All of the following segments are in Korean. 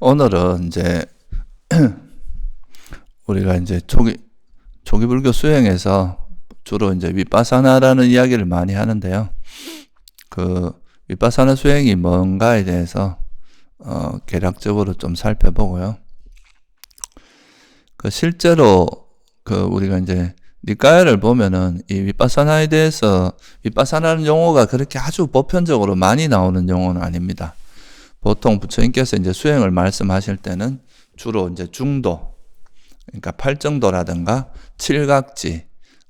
오늘은 이제 우리가 이제 초기 불교 수행에서 주로 이제 윗바사나라는 이야기를 많이 하는데요. 그 윗바사나 수행이 뭔가에 대해서 개략적으로 좀 살펴보고요. 그 실제로 우리가 이제 니까야를 보면은 이 윗바사나에 대해서 윗바사나라는 용어가 그렇게 아주 보편적으로 많이 나오는 용어는 아닙니다. 보통 부처님께서 이제 수행을 말씀하실 때는 주로 이제 중도, 그러니까 팔정도라든가 칠각지,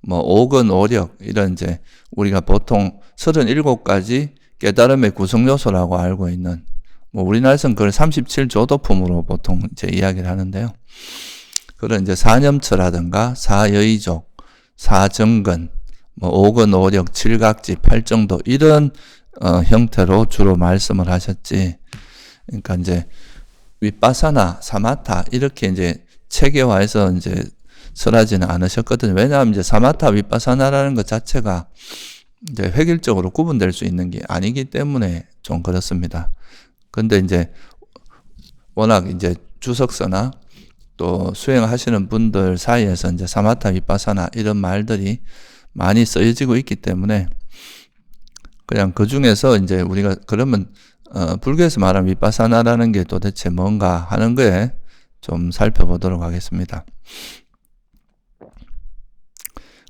오근, 오력, 이런 이제 우리가 보통 37가지 깨달음의 구성 요소라고 알고 있는, 우리나라에서는 그걸 37조도품으로 보통 이제 이야기를 하는데요. 그런 이제 사념처라든가 사여의족, 사정근, 오근, 오력, 칠각지, 팔정도, 이런 형태로 주로 말씀을 하셨지. 그러니까 이제 윗바사나, 사마타 이렇게 이제 체계화해서 이제 설하지는 않으셨거든요. 왜냐하면 이제 사마타, 윗바사나라는 것 자체가 이제 획일적으로 구분될 수 있는 게 아니기 때문에 좀 그렇습니다. 근데 이제 워낙 이제 주석서나 또 수행하시는 분들 사이에서 이제 사마타, 윗바사나 이런 말들이 많이 쓰여지고 있기 때문에 그냥 그 중에서 이제 우리가 그러면 불교에서 말하는 윗바사나라는 게 도대체 뭔가 하는 거에 좀 살펴보도록 하겠습니다.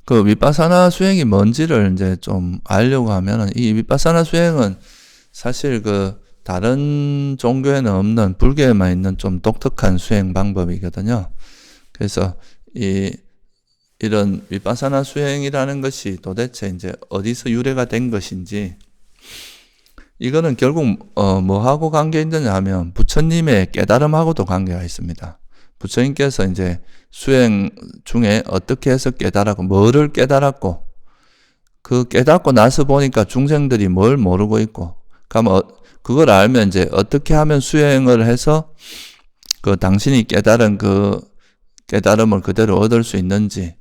그 윗바사나 수행이 뭔지를 이제 좀 알려고 하면은 이 윗바사나 수행은 사실 다른 종교에는 없는 불교에만 있는 좀 독특한 수행 방법이거든요. 그래서 이런 윗바사나 수행이라는 것이 도대체 이제 어디서 유래가 된 것인지, 이거는 결국 뭐하고 관계 있느냐 하면 부처님의 깨달음하고도 관계가 있습니다. 부처님께서 이제 수행 중에 어떻게 해서 깨달았고 뭐를 깨달았고 그 깨닫고 나서 보니까 중생들이 뭘 모르고 있고, 그러면 그걸 알면 이제 어떻게 하면 수행을 해서 당신이 깨달은 그 깨달음을 그대로 얻을 수 있는지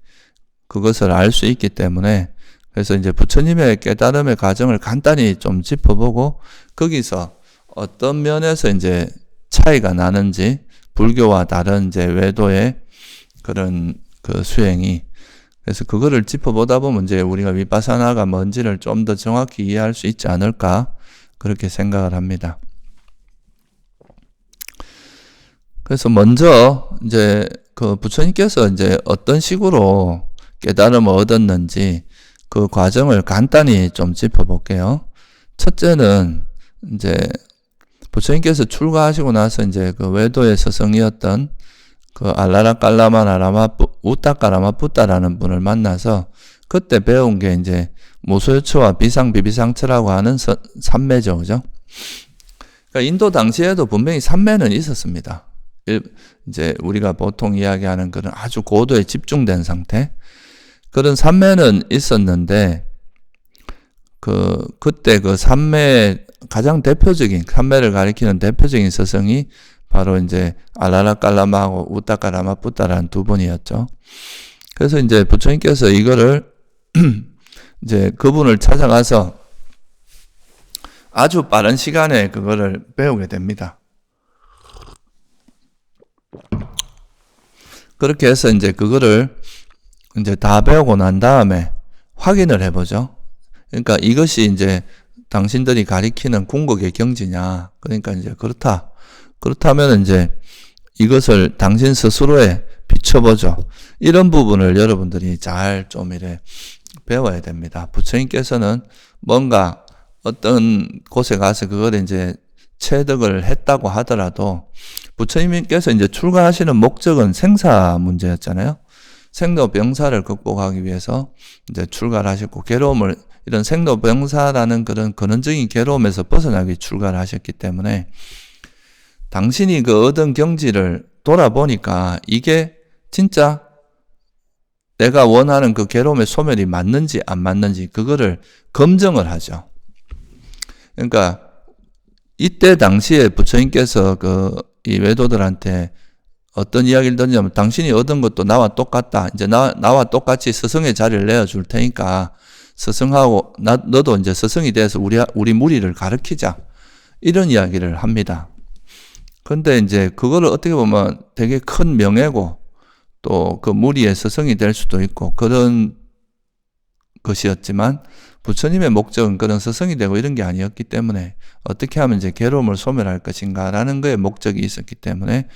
그것을 알 수 있기 때문에, 그래서 이제 부처님의 깨달음의 과정을 간단히 좀 짚어보고 거기서 어떤 면에서 이제 차이가 나는지, 불교와 다른 이제 외도의 그런 수행이, 그래서 그거를 짚어보다 보면 이제 우리가 윗바사나가 뭔지를 좀 더 정확히 이해할 수 있지 않을까 그렇게 생각을 합니다. 그래서 먼저 이제 부처님께서 이제 어떤 식으로 깨달음을 얻었는지 그 과정을 간단히 좀 짚어볼게요. 첫째는 이제 부처님께서 출가하시고 나서 이제 외도의 스승이었던 알라라 깔라마나 우따까라마 붓다라는 분을 만나서 그때 배운 게 이제 무소유처와 비상비비상처라고 하는 삼매죠, 그죠? 그러니까 인도 당시에도 분명히 삼매는 있었습니다. 이제 우리가 보통 이야기하는 그런 아주 고도에 집중된 상태, 그런 삼매는 있었는데 그때 삼매 가장 대표적인 삼매를 가리키는 대표적인 스승이 바로 이제 알라라 깔라마하고 우따까라마 붓다라는 두 분이었죠. 그래서 이제 부처님께서 이거를 이제 그분을 찾아가서 아주 빠른 시간에 그거를 배우게 됩니다. 그렇게 해서 이제 그거를 이제 다 배우고 난 다음에 확인을 해보죠. 그러니까 이것이 이제 당신들이 가리키는 궁극의 경지냐. 그러니까 이제 그렇다면 이제 이것을 당신 스스로에 비춰보죠. 이런 부분을 여러분들이 잘 좀 배워야 됩니다. 부처님께서는 뭔가 어떤 곳에 가서 그걸 이제 체득을 했다고 하더라도 부처님께서 이제 출가하시는 목적은 생사 문제였잖아요. 생로병사를 극복하기 위해서 이제 출가를 하셨고, 이런 생로병사라는 그런 근원적인 괴로움에서 벗어나기 출가를 하셨기 때문에 당신이 얻은 경지를 돌아보니까 이게 진짜 내가 원하는 그 괴로움의 소멸이 맞는지 안 맞는지 그거를 검증을 하죠. 그러니까 이때 당시에 부처님께서 이 외도들한테 어떤 이야기를 던지냐면, 당신이 얻은 것도 나와 똑같다. 이제 나와 똑같이 스승의 자리를 내어줄 테니까 스승하고 너도 이제 스승이 돼서 우리 무리를 가르치자. 이런 이야기를 합니다. 근데 이제 그거를 어떻게 보면 되게 큰 명예고 또 그 무리의 스승이 될 수도 있고 그런 것이었지만 부처님의 목적은 그런 스승이 되고 이런 게 아니었기 때문에 어떻게 하면 이제 괴로움을 소멸할 것인가라는 거에 목적이 있었기 때문에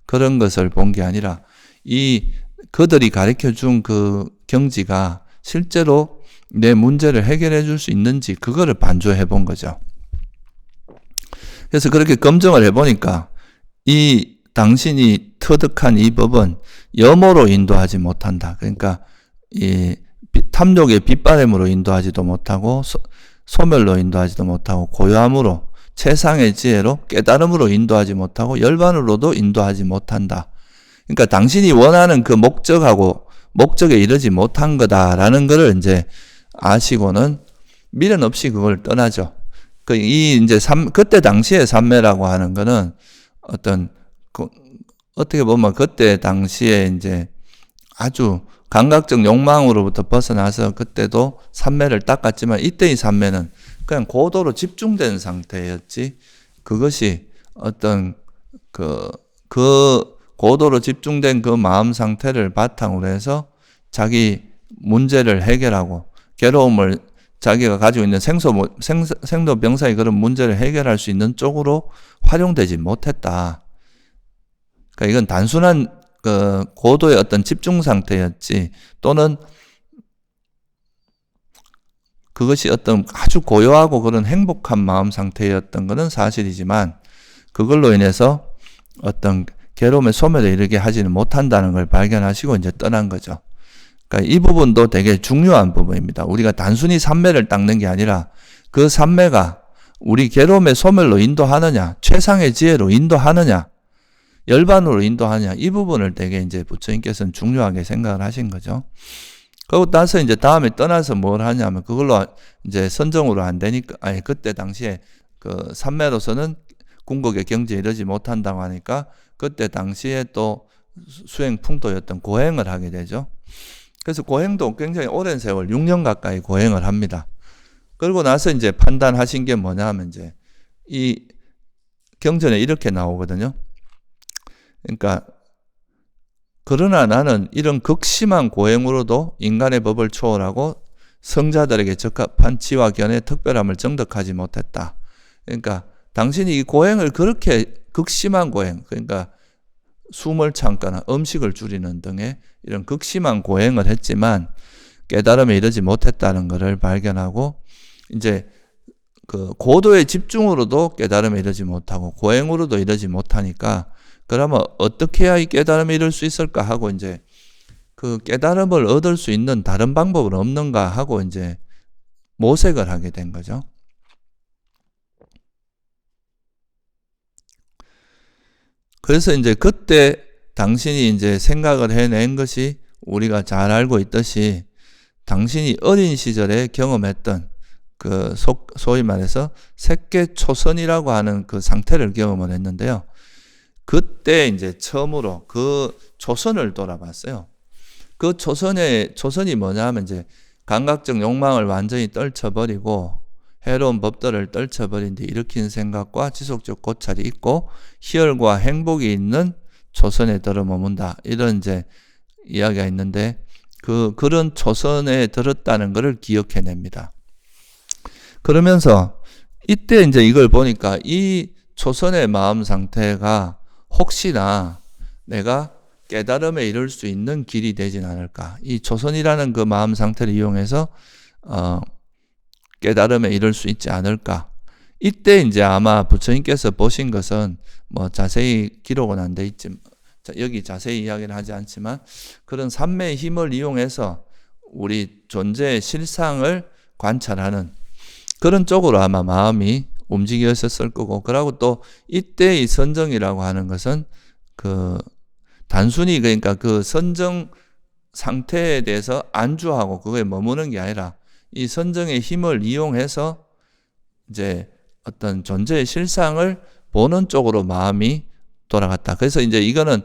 그런 것을 본 게 아니라 이 그들이 가르쳐 준 그 경지가 실제로 내 문제를 해결해 줄 수 있는지 그거를 반조해 본 거죠. 그래서 그렇게 검증을 해보니까 이 당신이 터득한 이 법은 염호로 인도하지 못한다. 그러니까 이 탐욕의 빗바람으로 인도하지도 못하고 소멸로 인도하지도 못하고 고요함으로 최상의 지혜로 깨달음으로 인도하지 못하고 열반으로도 인도하지 못한다. 그러니까 당신이 원하는 그 목적하고 목적에 이르지 못한 거다라는 것을 이제 아시고는 미련 없이 그걸 떠나죠. 그때 당시의 삼매라고 하는 거는 어떻게 보면 그때 당시에 이제 아주 감각적 욕망으로부터 벗어나서 그때도 삼매를 닦았지만 이때의 삼매는 그냥 고도로 집중된 상태였지 그것이 그 고도로 집중된 그 마음 상태를 바탕으로 해서 자기 문제를 해결하고 괴로움을 자기가 가지고 있는 생로병사의 그런 문제를 해결할 수 있는 쪽으로 활용되지 못했다. 그러니까 이건 단순한 그 고도의 어떤 집중 상태였지 또는 그것이 어떤 아주 고요하고 그런 행복한 마음 상태였던 것은 사실이지만 그걸로 인해서 어떤 괴로움의 소멸에 이르게 하지는 못한다는 걸 발견하시고 이제 떠난 거죠. 그러니까 이 부분도 되게 중요한 부분입니다. 우리가 단순히 삼매를 닦는 게 아니라 그 삼매가 우리 괴로움의 소멸로 인도하느냐, 최상의 지혜로 인도하느냐, 열반으로 인도하느냐, 이 부분을 되게 이제 부처님께서는 중요하게 생각을 하신 거죠. 그리고 나서 이제 다음에 떠나서 뭘 하냐면 그걸로 이제 선정으로 안 되니까, 그때 당시에 그 삼매로서는 궁극의 경지에 이르지 못한다고 하니까 그때 당시에 또 수행 풍토였던 고행을 하게 되죠. 그래서 고행도 굉장히 오랜 세월 6년 가까이 고행을 합니다. 그리고 나서 이제 판단하신 게 뭐냐 하면 이제 이 경전에 이렇게 나오거든요. 그러니까 그러나 나는 이런 극심한 고행으로도 인간의 법을 초월하고 성자들에게 적합한 지와 견의 특별함을 정득하지 못했다. 그러니까 당신이 이 고행을 그렇게 극심한 고행, 그러니까 숨을 참거나 음식을 줄이는 등의 이런 극심한 고행을 했지만 깨달음에 이르지 못했다는 것을 발견하고 이제 그 고도의 집중으로도 깨달음에 이르지 못하고 고행으로도 이르지 못하니까 그러면 어떻게 해야 이 깨달음에 이를 수 있을까 하고 이제 그 깨달음을 얻을 수 있는 다른 방법은 없는가 하고 이제 모색을 하게 된 거죠. 그래서 이제 그때 당신이 이제 생각을 해낸 것이 우리가 잘 알고 있듯이 당신이 어린 시절에 경험했던 그 소위 말해서 색계초선이라고 하는 그 상태를 경험을 했는데요. 그때 이제 처음으로 그 초선을 돌아봤어요. 그 초선이 뭐냐 하면 이제 감각적 욕망을 완전히 떨쳐버리고 해로운 법들을 떨쳐버린 뒤 일으킨 생각과 지속적 고찰이 있고 희열과 행복이 있는 초선에 들어머문다. 이런 이제 이야기가 있는데 그런 초선에 들었다는 것을 기억해냅니다. 그러면서 이때 이제 이걸 보니까 이 초선의 마음 상태가 혹시나 내가 깨달음에 이를 수 있는 길이 되진 않을까. 이 초선이라는 그 마음 상태를 이용해서 깨달음에 이를 수 있지 않을까. 이때 이제 아마 부처님께서 보신 것은 뭐 자세히 기록은 안 돼 있지만 여기 자세히 이야기를 하지 않지만 그런 삼매의 힘을 이용해서 우리 존재의 실상을 관찰하는 그런 쪽으로 아마 마음이 움직였었을 거고, 그리고 또 이때의 선정이라고 하는 것은 그 단순히 그러니까 그 선정 상태에 대해서 안주하고 그거에 머무는 게 아니라 이 선정의 힘을 이용해서 이제 어떤 존재의 실상을 보는 쪽으로 마음이 돌아갔다. 그래서 이제 이거는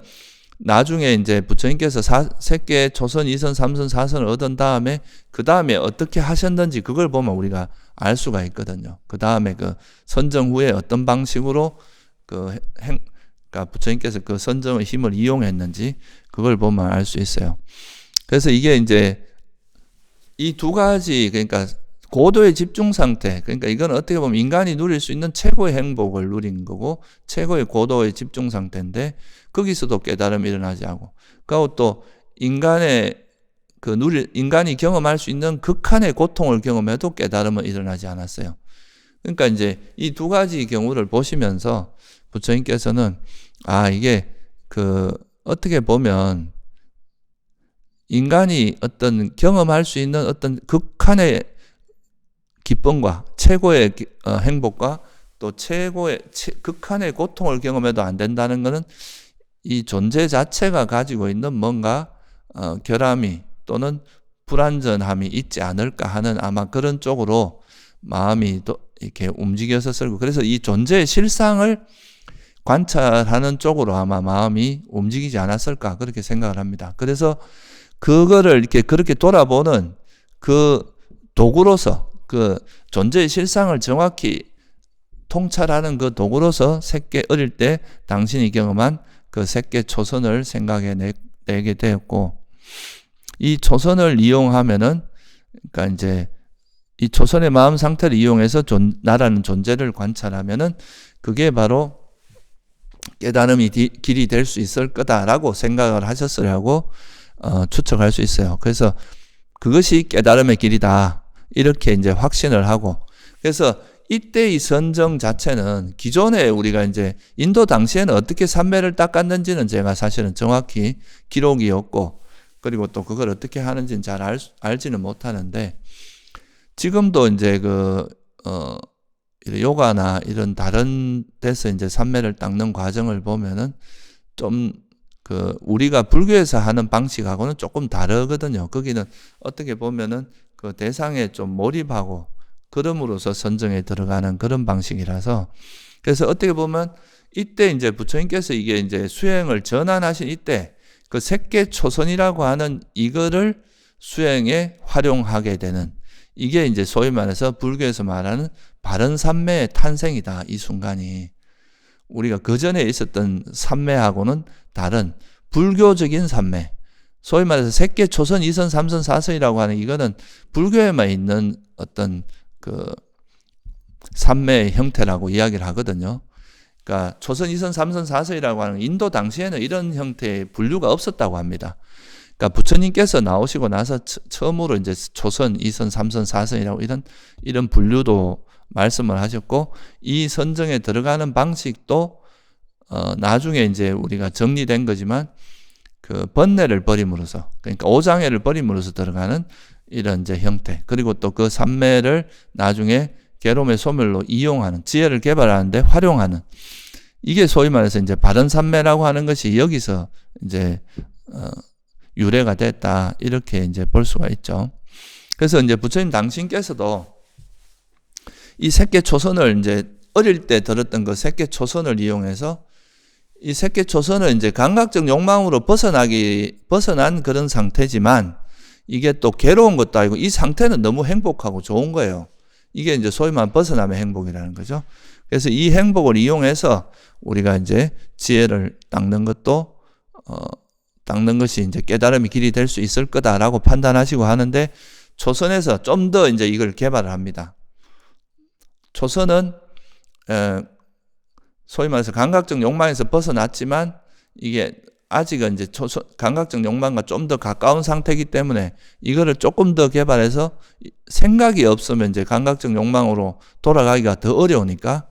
나중에 이제 부처님께서 세계 초선, 2선, 3선, 4선을 얻은 다음에 그 다음에 어떻게 하셨는지 그걸 보면 우리가 알 수가 있거든요. 그 다음에 그 선정 후에 어떤 방식으로 그러니까 부처님께서 그 선정의 힘을 이용했는지 그걸 보면 알 수 있어요. 그래서 이게 이제 이 두 가지, 그러니까 고도의 집중 상태, 그러니까 이건 어떻게 보면 인간이 누릴 수 있는 최고의 행복을 누린 거고 최고의 고도의 집중 상태인데 거기서도 깨달음이 일어나지 않고, 그리고 또 인간이 경험할 수 있는 극한의 고통을 경험해도 깨달음은 일어나지 않았어요. 그러니까 이제 이 두 가지 경우를 보시면서 부처님께서는 이게 어떻게 보면 인간이 어떤 경험할 수 있는 어떤 극한의 기쁨과 최고의 행복과 또 최고의 극한의 고통을 경험해도 안 된다는 것은 이 존재 자체가 가지고 있는 뭔가 결함이 또는 불완전함이 있지 않을까 하는 아마 그런 쪽으로 마음이 또 이렇게 움직여서 쓸고, 그래서 이 존재의 실상을 관찰하는 쪽으로 아마 마음이 움직이지 않았을까 그렇게 생각을 합니다. 그래서 그거를 이렇게 그렇게 돌아보는 그 도구로서 그 존재의 실상을 정확히 통찰하는 그 도구로서 어릴 때 당신이 경험한 그 새끼 초선을 생각해 내게 되었고, 이 초선을 이용하면은 그러니까 이제 이 초선의 마음 상태를 이용해서 나라는 존재를 관찰하면은 그게 바로 깨달음이 길이 될 수 있을 거다라고 생각을 하셨으라고 추측할 수 있어요. 그래서 그것이 깨달음의 길이다 이렇게 이제 확신을 하고, 그래서 이때 이 선정 자체는 기존에 우리가 이제 인도 당시에는 어떻게 삼매를 닦았는지는 제가 사실은 정확히 기록이 없고, 그리고 또 그걸 어떻게 하는지는 잘 알지는 못하는데, 지금도 이제 요가나 이런 다른 데서 이제 삼매를 닦는 과정을 보면은 좀 우리가 불교에서 하는 방식하고는 조금 다르거든요. 거기는 어떻게 보면은 그 대상에 좀 몰입하고 그럼으로써 선정에 들어가는 그런 방식이라서, 그래서 어떻게 보면 이때 이제 부처님께서 이게 이제 수행을 전환하신 이때 그 색계 초선이라고 하는 이거를 수행에 활용하게 되는, 이게 이제 소위 말해서 불교에서 말하는 바른 삼매의 탄생이다. 이 순간이 우리가 그 전에 있었던 삼매하고는 다른 불교적인 삼매, 소위 말해서 색계 초선, 이선, 삼선, 사선이라고 하는 이거는 불교에만 있는 어떤 삼매의 형태라고 이야기를 하거든요. 그러니까 초선, 이선, 삼선, 사선이라고 하는 인도 당시에는 이런 형태의 분류가 없었다고 합니다. 그러니까 부처님께서 나오시고 나서 처음으로 이제 초선, 이선, 삼선, 사선이라고 이런 분류도 말씀을 하셨고, 이 선정에 들어가는 방식도 나중에 이제 우리가 정리된 거지만 그 번뇌를 버림으로써, 그러니까 오장애를 버림으로써 들어가는 이런 이제 형태, 그리고 또 그 삼매를 나중에 괴로움의 소멸로 이용하는, 지혜를 개발하는데 활용하는, 이게 소위 말해서 이제 바른 삼매라고 하는 것이 여기서 이제 유래가 됐다 이렇게 이제 볼 수가 있죠. 그래서 이제 부처님 당신께서도 이 색계 초선을 이제 어릴 때 들었던 그 색계 초선을 이용해서 이 색계 초선은 이제 감각적 욕망으로 벗어난 그런 상태지만 이게 또 괴로운 것도 아니고 이 상태는 너무 행복하고 좋은 거예요. 이게 이제 소위 말하는 벗어남의 행복이라는 거죠. 그래서 이 행복을 이용해서 우리가 이제 지혜를 닦는 것이 이제 깨달음의 길이 될 수 있을 거다라고 판단하시고 하는데, 초선에서 좀 더 이제 이걸 개발을 합니다. 초선은 소위 말해서 감각적 욕망에서 벗어났지만 이게 아직은 이제 감각적 욕망과 좀 더 가까운 상태이기 때문에 이거를 조금 더 개발해서 생각이 없으면 이제 감각적 욕망으로 돌아가기가 더 어려우니까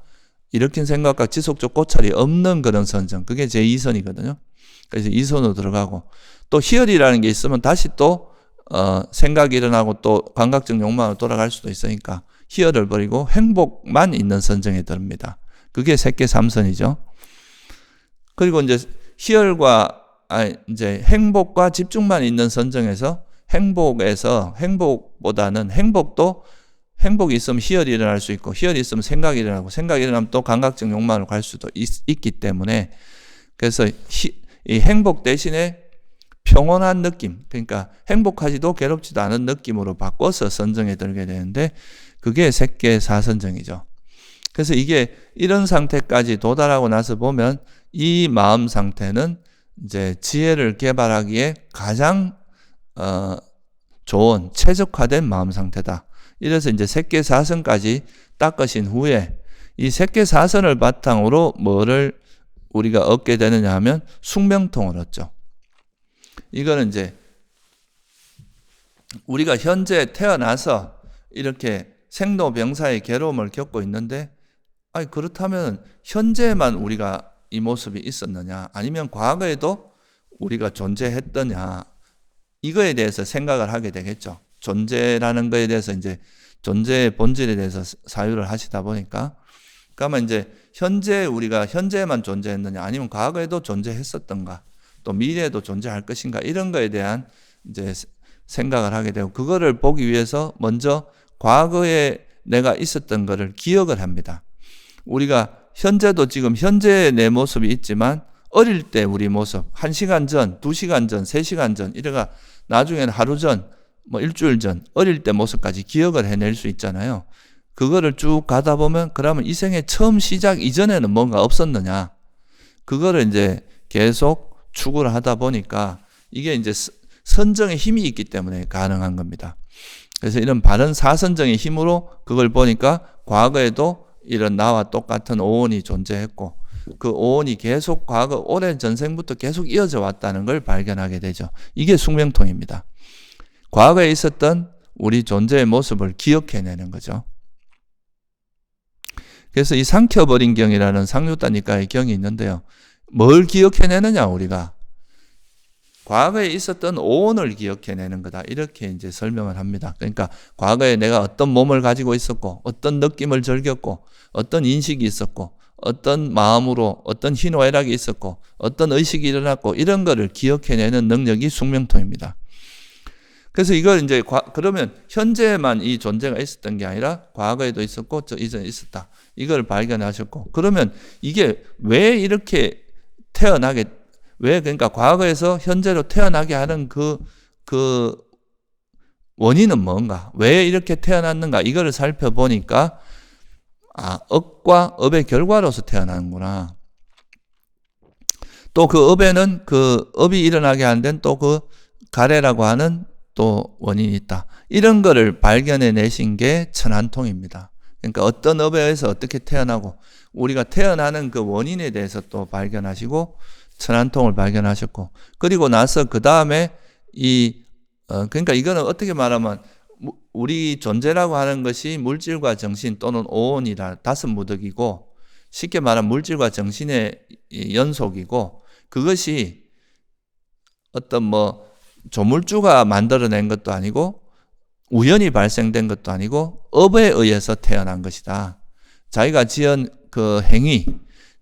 일으킨 생각과 지속적 고찰이 없는 그런 선정, 그게 제2선이거든요. 그래서 2선으로 들어가고, 또 희열이라는 게 있으면 다시 또 생각이 일어나고 또 감각적 욕망으로 돌아갈 수도 있으니까 희열을 버리고 행복만 있는 선정에 들습니다. 그게 색계 삼선이죠. 그리고 이제 이제 행복과 집중만 있는 선정에서 행복보다는 행복이 있으면 희열이 일어날 수 있고, 희열이 있으면 생각이 일어나고, 생각이 일어나면 또 감각적 욕망으로 갈 수도 있기 때문에, 그래서 이 행복 대신에 평온한 느낌, 그러니까 행복하지도 괴롭지도 않은 느낌으로 바꿔서 선정에 들게 되는데 그게 색계 사선정이죠. 그래서 이게 이런 상태까지 도달하고 나서 보면 이 마음 상태는 이제 지혜를 개발하기에 가장 좋은 최적화된 마음 상태다. 이래서 이제 색계사선까지 닦으신 후에 이 색계사선을 바탕으로 뭐를 우리가 얻게 되느냐 하면 숙명통을 얻죠. 이거는 이제 우리가 현재 태어나서 이렇게 생로병사의 괴로움을 겪고 있는데, 아니 그렇다면 현재만 우리가 이 모습이 있었느냐, 아니면 과거에도 우리가 존재했더냐, 이거에 대해서 생각을 하게 되겠죠. 존재라는 거에 대해서 이제 존재의 본질에 대해서 사유를 하시다 보니까, 그러면 이제 현재 우리가 현재만 존재했느냐, 아니면 과거에도 존재했었던가, 또 미래에도 존재할 것인가, 이런 거에 대한 이제 생각을 하게 되고, 그거를 보기 위해서 먼저 과거에 내가 있었던 거를 기억을 합니다. 우리가 현재도 지금 현재의 내 모습이 있지만 어릴 때 우리 모습, 1시간 전, 2시간 전, 3시간 전, 이래가 나중에는 하루 전, 뭐 일주일 전, 어릴 때 모습까지 기억을 해낼 수 있잖아요. 그거를 쭉 가다 보면, 그러면 이 생의 처음 시작 이전에는 뭔가 없었느냐, 그거를 이제 계속 추구를 하다 보니까 이게 이제 선정의 힘이 있기 때문에 가능한 겁니다. 그래서 이런 바른 사선정의 힘으로 그걸 보니까 과거에도 이런 나와 똑같은 오온이 존재했고, 그 오온이 계속 과거 오랜 전생부터 계속 이어져 왔다는 걸 발견하게 되죠. 이게 숙명통입니다. 과거에 있었던 우리 존재의 모습을 기억해내는 거죠. 그래서 이 상켜버린 경이라는 상류다니까의 경이 있는데요. 뭘 기억해내느냐, 우리가 과거에 있었던 오온을 기억해내는 거다, 이렇게 이제 설명을 합니다. 그러니까 과거에 내가 어떤 몸을 가지고 있었고, 어떤 느낌을 즐겼고, 어떤 인식이 있었고, 어떤 마음으로 어떤 희노애락이 있었고, 어떤 의식이 일어났고, 이런 거를 기억해내는 능력이 숙명통입니다. 그래서 이걸 이제 그러면 현재만 이 존재가 있었던 게 아니라 과거에도 있었고 저 이전에 있었다, 이걸 발견하셨고, 그러면 이게 왜 이렇게 왜 그러니까 과거에서 현재로 태어나게 하는 그 원인은 뭔가, 왜 이렇게 태어났는가, 이거를 살펴보니까 업과 업의 결과로서 태어나는구나. 또 그 업에는 그 업이 일어나게 하는 데는 또 그 가래라고 하는 또 원인이 있다. 이런 거를 발견해 내신 게 천안통입니다. 그러니까 어떤 업에 의해서 어떻게 태어나고, 우리가 태어나는 그 원인에 대해서 또 발견하시고 천안통을 발견하셨고, 그리고 나서 그 다음에 그러니까 이거는 어떻게 말하면 우리 존재라고 하는 것이 물질과 정신 또는 오온이라 다섯 무덕이고, 쉽게 말하면 물질과 정신의 연속이고, 그것이 어떤 뭐 조물주가 만들어낸 것도 아니고 우연히 발생된 것도 아니고 업에 의해서 태어난 것이다. 자기가 지은 그 행위,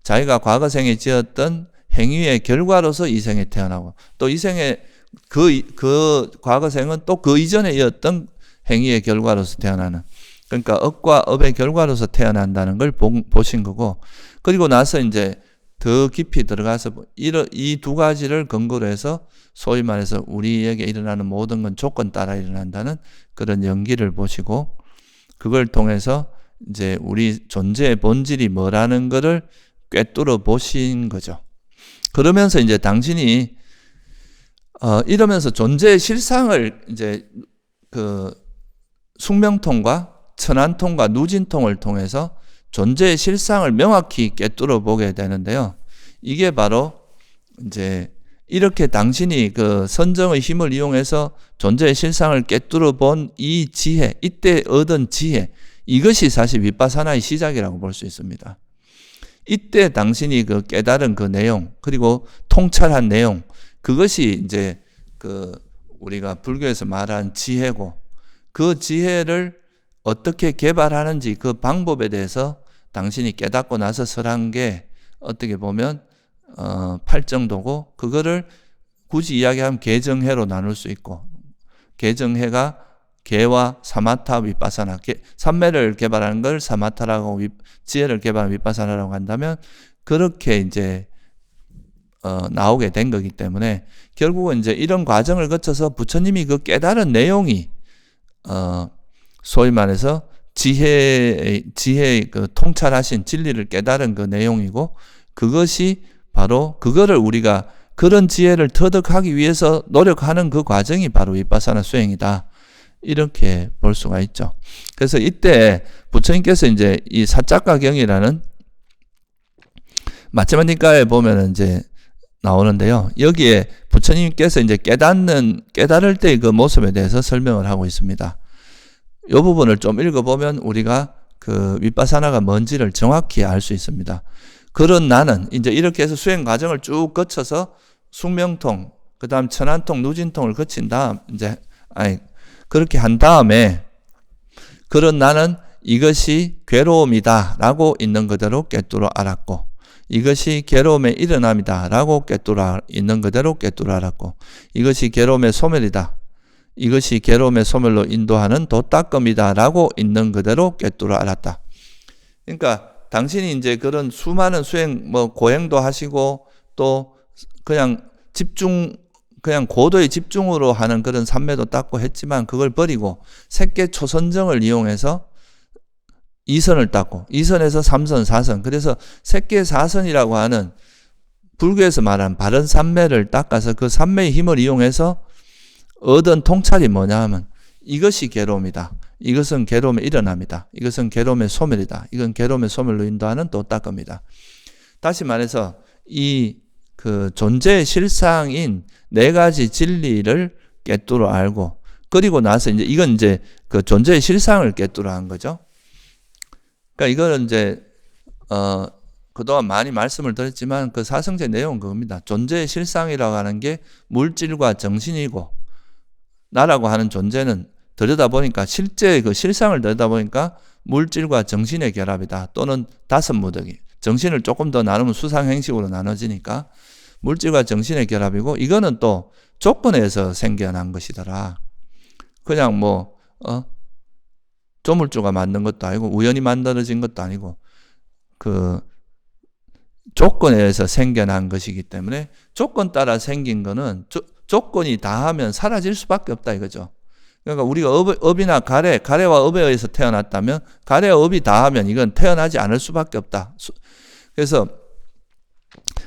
자기가 과거생에 지었던 행위의 결과로서 이 생에 태어나고, 또 이 생에 그 과거생은 또 그 이전에 이었던 행위의 결과로서 태어나는, 그러니까 업과 업의 결과로서 태어난다는 걸 보신 거고, 그리고 나서 이제 더 깊이 들어가서 이 두 가지를 근거로 해서 소위 말해서 우리에게 일어나는 모든 건 조건 따라 일어난다는 그런 연기를 보시고, 그걸 통해서 이제 우리 존재의 본질이 뭐라는 거를 꿰뚫어 보신 거죠. 그러면서 이제 당신이 이러면서 존재의 실상을 이제 그 숙명통과 천안통과 누진통을 통해서 존재의 실상을 명확히 꿰뚫어 보게 되는데요. 이게 바로 이제 이렇게 당신이 그 선정의 힘을 이용해서 존재의 실상을 꿰뚫어 본 이 지혜, 이때 얻은 지혜, 이것이 사실 윗바사나의 시작이라고 볼 수 있습니다. 이때 당신이 그 깨달은 그 내용, 그리고 통찰한 내용, 그것이 이제 그 우리가 불교에서 말하는 지혜고, 그 지혜를 어떻게 개발하는지 그 방법에 대해서 당신이 깨닫고 나서 설한 게 어떻게 보면 팔정도고, 그거를 굳이 이야기하면 개정해로 나눌 수 있고, 개정해가 개와 사마타 윗바사나, 삼매를 개발하는 걸 사마타라고, 지혜를 개발하는 윗바사나라고 한다면 그렇게 이제 나오게 된 거기 때문에, 결국은 이제 이런 과정을 거쳐서 부처님이 그 깨달은 내용이 소위 말해서 지혜의 그 통찰하신 진리를 깨달은 그 내용이고, 그것이 바로 그거를 우리가 그런 지혜를 터득하기 위해서 노력하는 그 과정이 바로 윗바사나 수행이다. 이렇게 볼 수가 있죠. 그래서 이때 부처님께서 이제 이 사자가경이라는 마치마니까에 보면은 이제 나오는데요. 여기에 부처님께서 이제 깨달을 때의 그 모습에 대해서 설명을 하고 있습니다. 이 부분을 좀 읽어보면 우리가 그 윗바사나가 뭔지를 정확히 알 수 있습니다. 그런 나는 이제 이렇게 해서 수행 과정을 쭉 거쳐서 숙명통, 그 다음 천안통, 누진통을 거친 다음 그렇게 한 다음에 그런 나는 이것이 괴로움이다 라고 있는 그대로 꿰뚫어 알았고, 이것이 괴로움의 일어남이다 라고 있는 그대로 꿰뚫어 알았고, 이것이 괴로움의 소멸이다, 이것이 괴로움의 소멸로 인도하는 도닦음이다 라고 있는 그대로 꿰뚫어 알았다. 그러니까 당신이 이제 그런 수많은 수행, 고행도 하시고 또 그냥 그냥 고도의 집중으로 하는 그런 삼매도 닦고 했지만, 그걸 버리고 색계 초선정을 이용해서 2선을 닦고 2선에서 3선, 4선, 그래서 색계 4선이라고 하는 불교에서 말하는 바른 삼매를 닦아서 그 삼매의 힘을 이용해서 얻은 통찰이 뭐냐 하면 이것이 괴로움이다, 이것은 괴로움의 일어남이다, 이것은 괴로움의 소멸이다, 이건 괴로움의 소멸로 인도하는 도닦음이다. 다시 말해서 이 그 존재의 실상인 네 가지 진리를 꿰뚫어 알고, 그리고 나서 이건 이제 그 존재의 실상을 꿰뚫어 한 거죠. 그러니까 이거는 이제 그동안 많이 말씀을 드렸지만 그 사성제 내용은 그겁니다. 존재의 실상이라고 하는 게 물질과 정신이고, 나라고 하는 존재는 들여다보니까 실제 그 실상을 들여다보니까 물질과 정신의 결합이다. 또는 다섯 무더기. 정신을 조금 더 나누면 수상행식으로 나눠지니까 물질과 정신의 결합이고, 이거는 또 조건에서 생겨난 것이더라. 그냥 조물주가 만든 것도 아니고 우연히 만들어진 것도 아니고 그 조건에 의해서 생겨난 것이기 때문에 조건 따라 생긴 거는 조건이 다하면 사라질 수밖에 없다 이거죠. 그러니까 우리가 업이나 가래와 업에 의해서 태어났다면 가래와 업이 다하면 이건 태어나지 않을 수밖에 없다. 그래서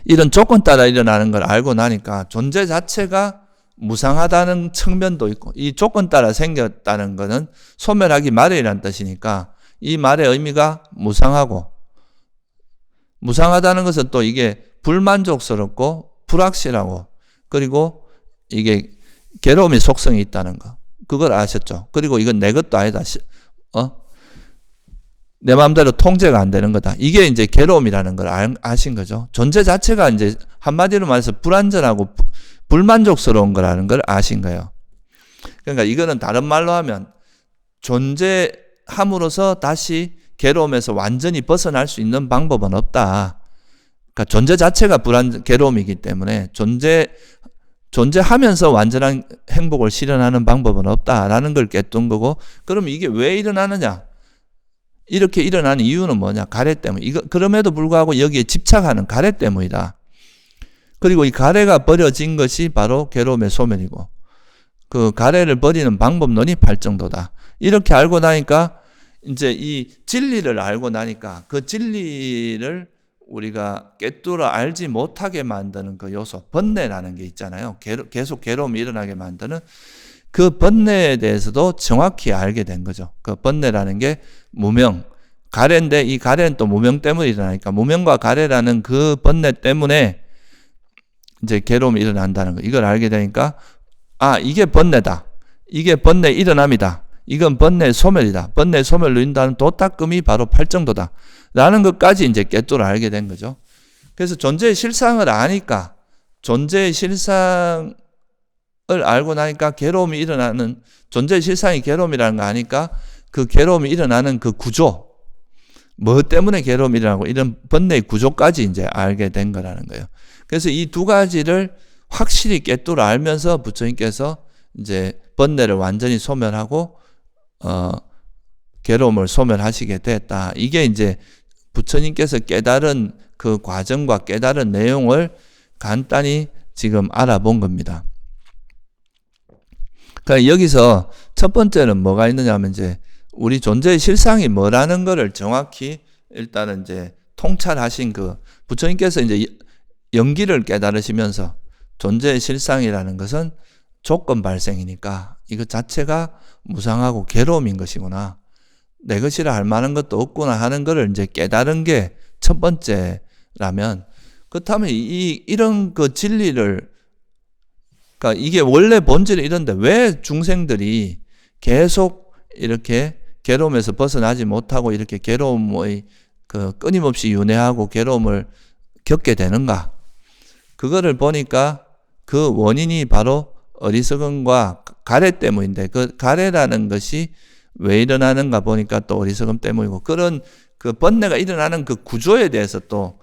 이런 조건 따라 일어나는 걸 알고 나니까 존재 자체가 무상하다는 측면도 있고, 이 조건 따라 생겼다는 것은 소멸하기 말이라는 뜻이니까 이 말의 의미가 무상하다는 것은 또 이게 불만족스럽고 불확실하고, 그리고 이게 괴로움의 속성이 있다는 거, 그걸 아셨죠? 그리고 이건 내 것도 아니다. 내 마음대로 통제가 안 되는 거다. 이게 이제 괴로움이라는 걸 아신 거죠. 존재 자체가 이제 한마디로 말해서 불안전하고 불만족스러운 거라는 걸 아신 거예요. 그러니까 이거는 다른 말로 하면 존재함으로써 다시 괴로움에서 완전히 벗어날 수 있는 방법은 없다. 그러니까 존재 자체가 괴로움이기 때문에 존재하면서 완전한 행복을 실현하는 방법은 없다라는 걸 꿰뚫은 거고, 그럼 이게 왜 일어나느냐? 이렇게 일어나는 이유는 뭐냐? 가래 때문에. 그럼에도 불구하고 여기에 집착하는 가래 때문이다. 그리고 이 가래가 버려진 것이 바로 괴로움의 소멸이고, 그 가래를 버리는 방법론이 발정도다. 이렇게 알고 나니까 이제 이 진리를 알고 나니까 그 진리를 우리가 꿰뚫어 알지 못하게 만드는 그 요소, 번뇌라는 게 있잖아요. 계속 괴로움이 일어나게 만드는 그 번뇌에 대해서도 정확히 알게 된 거죠. 그 번뇌라는 게 무명, 가래인데 이 가래는 또 무명 때문에 일어나니까 무명과 가래라는 그 번뇌 때문에 이제 괴로움이 일어난다는 거, 이걸 알게 되니까 이게 번뇌다, 이게 번뇌 일어남이다, 이건 번뇌 소멸이다, 번뇌 소멸로 인도하는 도닦음이 바로 팔정도다 라는 것까지 이제 꿰뚫어 알게 된 거죠. 그래서 존재의 실상을 아니까, 존재의 실상을 알고 나니까 괴로움이 일어나는, 존재의 실상이 괴로움이라는 거 아니까 그 괴로움이 일어나는 그 구조, 뭐 때문에 괴로움이 일어나고 이런 번뇌의 구조까지 이제 알게 된 거라는 거예요. 그래서 이 두 가지를 확실히 꿰뚫어 알면서 부처님께서 이제 번뇌를 완전히 소멸하고 괴로움을 소멸하시게 됐다. 이게 이제 부처님께서 깨달은 그 과정과 깨달은 내용을 간단히 지금 알아본 겁니다. 그러니까 여기서 첫 번째는 뭐가 있느냐 하면 이제 우리 존재의 실상이 뭐라는 거를 정확히 일단은 이제 통찰하신 그 부처님께서 이제 연기를 깨달으시면서 존재의 실상이라는 것은 조건 발생이니까 이것 자체가 무상하고 괴로움인 것이구나. 내 것이라 할 만한 것도 없구나 하는 것을 이제 깨달은 게 첫 번째라면, 그렇다면 이런 그 진리를, 그러니까 이게 원래 본질이 이런데 왜 중생들이 계속 이렇게 괴로움에서 벗어나지 못하고 이렇게 괴로움의 그 끊임없이 윤회하고 괴로움을 겪게 되는가? 그거를 보니까 그 원인이 바로 어리석음과 가래 때문인데, 그 가래라는 것이 왜 일어나는가 보니까 또 어리석음 때문이고, 그런 그 번뇌가 일어나는 그 구조에 대해서 또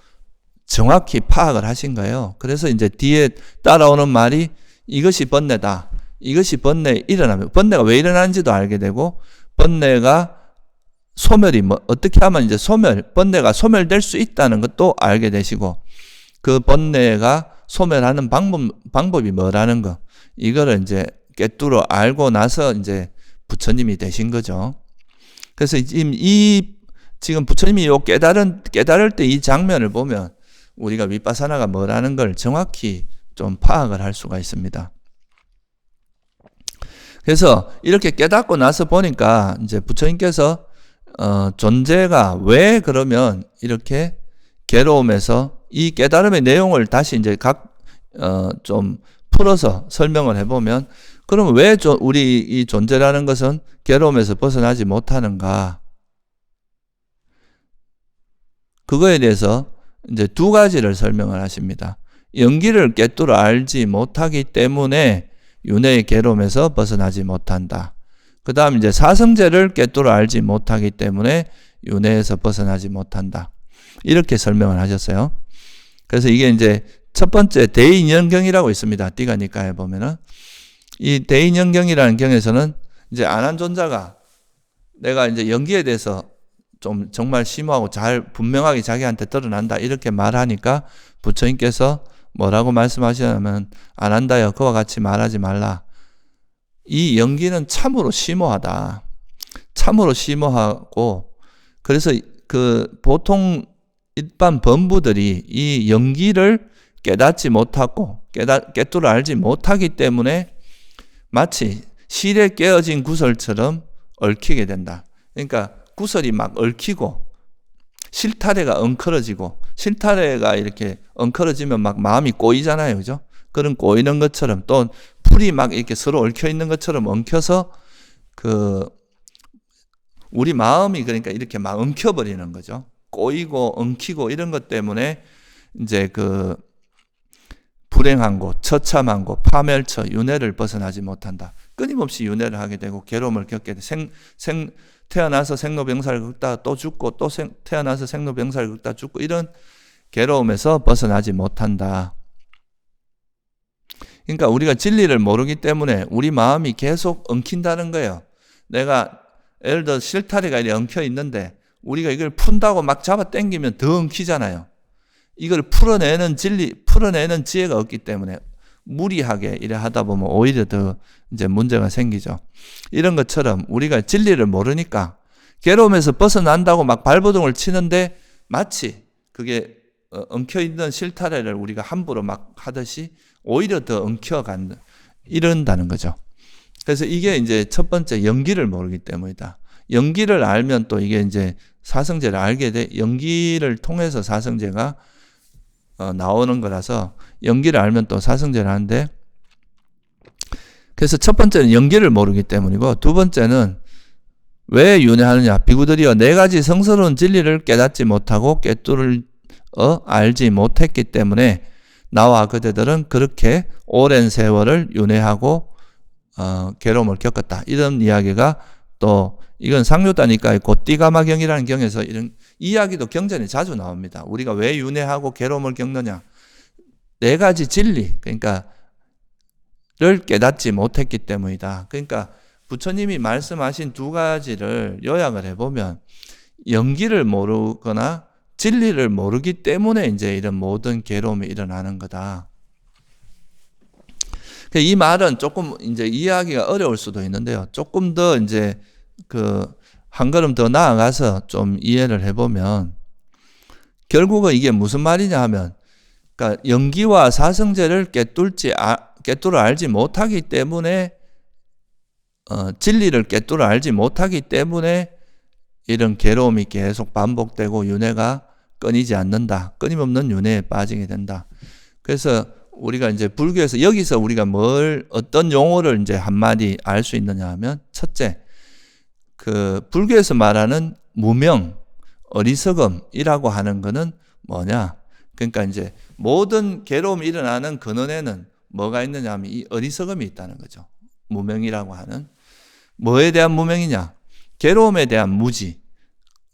정확히 파악을 하신 거예요. 그래서 이제 뒤에 따라오는 말이 이것이 번뇌다. 이것이 번뇌 일어나면 번뇌가 왜 일어나는지도 알게 되고, 번뇌가 소멸이 어떻게 하면 이제 번뇌가 소멸될 수 있다는 것도 알게 되시고, 그 번뇌가 소멸하는 방법이 뭐라는 거, 이거를 이제 꿰뚫어 알고 나서 이제 부처님이 되신 거죠. 그래서 지금 부처님이 깨달을 때 이 장면을 보면 우리가 위파사나가 뭐라는 걸 정확히 좀 파악을 할 수가 있습니다. 그래서 이렇게 깨닫고 나서 보니까 이제 부처님께서 존재가 왜 그러면 이렇게 괴로움에서 이 깨달음의 내용을 다시 이제 좀 풀어서 설명을 해보면, 그럼 왜 우리 이 존재라는 것은 괴로움에서 벗어나지 못하는가? 그거에 대해서 이제 두 가지를 설명을 하십니다. 연기를 꿰뚫어 알지 못하기 때문에 윤회의 괴로움에서 벗어나지 못한다. 그 다음 이제 사성제를 꿰뚫어 알지 못하기 때문에 윤회에서 벗어나지 못한다. 이렇게 설명을 하셨어요. 그래서 이게 이제 첫 번째 대인연경이라고 있습니다. 띠가니까에 보면은 이 대인연경이라는 경에서는 이제 안한존자가 내가 이제 연기에 대해서 좀 정말 심오하고 잘 분명하게 자기한테 드러난다 이렇게 말하니까 부처님께서 뭐라고 말씀하시냐면, 안한다여 그와 같이 말하지 말라. 이 연기는 참으로 심오하다. 참으로 심오하고, 그래서 그 보통 일반 범부들이 이 연기를 깨닫지 못하고 꿰뚫어 알지 못하기 때문에 마치 실에 깨어진 구설처럼 얽히게 된다. 그러니까 구설이 막 얽히고 실타래가 엉클어지고, 실타래가 이렇게 엉클어지면 막 마음이 꼬이잖아요. 그죠? 그런 꼬이는 것처럼, 또 풀이 막 이렇게 서로 얽혀 있는 것처럼 엉켜서 우리 마음이 그러니까 이렇게 막 엉켜버리는 거죠. 꼬이고 엉키고 이런 것 때문에 이제 불행한 곳, 처참한 곳, 파멸처, 윤회를 벗어나지 못한다. 끊임없이 윤회를 하게 되고 괴로움을 겪게 돼. 태어나서 생로병사를 겪다 또 죽고, 또 태어나서 생로병사를 겪다 죽고, 이런 괴로움에서 벗어나지 못한다. 그러니까 우리가 진리를 모르기 때문에 우리 마음이 계속 엉킨다는 거예요. 내가 예를 들어 실타래가 이렇게 엉켜 있는데 우리가 이걸 푼다고 막 잡아 당기면 더 엉키잖아요. 이걸 풀어내는 지혜가 없기 때문에 무리하게 이래 하다 보면 오히려 더 이제 문제가 생기죠. 이런 것처럼 우리가 진리를 모르니까 괴로움에서 벗어난다고 막 발버둥을 치는데 마치 그게 엉켜있는 실타래를 우리가 함부로 막 하듯이 오히려 더 엉켜간다. 이런다는 거죠. 그래서 이게 이제 첫 번째, 연기를 모르기 때문이다. 연기를 알면 또 이게 이제 사성제를 알게 돼. 연기를 통해서 사성제가 나오는 거라서 연기를 알면 또 사성제를 하는데, 그래서 첫 번째는 연기를 모르기 때문이고, 두 번째는 왜 윤회하느냐. 비구들이여 네 가지 성스러운 진리를 깨닫지 못하고 꿰뚫어 알지 못했기 때문에 나와 그대들은 그렇게 오랜 세월을 윤회하고 괴로움을 겪었다. 이런 이야기가 또 이건 상류다니까 곧띠가마경이라는 경에서 이런 이야기도 경전에 자주 나옵니다. 우리가 왜 윤회하고 괴로움을 겪느냐. 네 가지 진리, 그러니까 를 깨닫지 못했기 때문이다. 그러니까 부처님이 말씀하신 두 가지를 요약을 해보면, 연기를 모르거나 진리를 모르기 때문에 이제 이런 모든 괴로움이 일어나는 거다. 이 말은 조금 이제 이해하기가 어려울 수도 있는데요. 조금 더 이제 한 걸음 더 나아가서 좀 이해를 해보면 결국은 이게 무슨 말이냐 하면 그러니까 영기와 사성제를 꿰뚫어 알지 못하기 때문에 진리를 꿰뚫어 알지 못하기 때문에 이런 괴로움이 계속 반복되고 윤회가 끊이지 않는다. 끊임없는 윤회에 빠지게 된다. 그래서 우리가 이제 불교에서 여기서 우리가 어떤 용어를 이제 한마디 알 수 있느냐 하면 첫째, 그 불교에서 말하는 무명, 어리석음이라고 하는 거는 뭐냐? 그러니까 이제 모든 괴로움이 일어나는 근원에는 뭐가 있느냐 하면 이 어리석음이 있다는 거죠. 무명이라고 하는. 뭐에 대한 무명이냐? 괴로움에 대한 무지.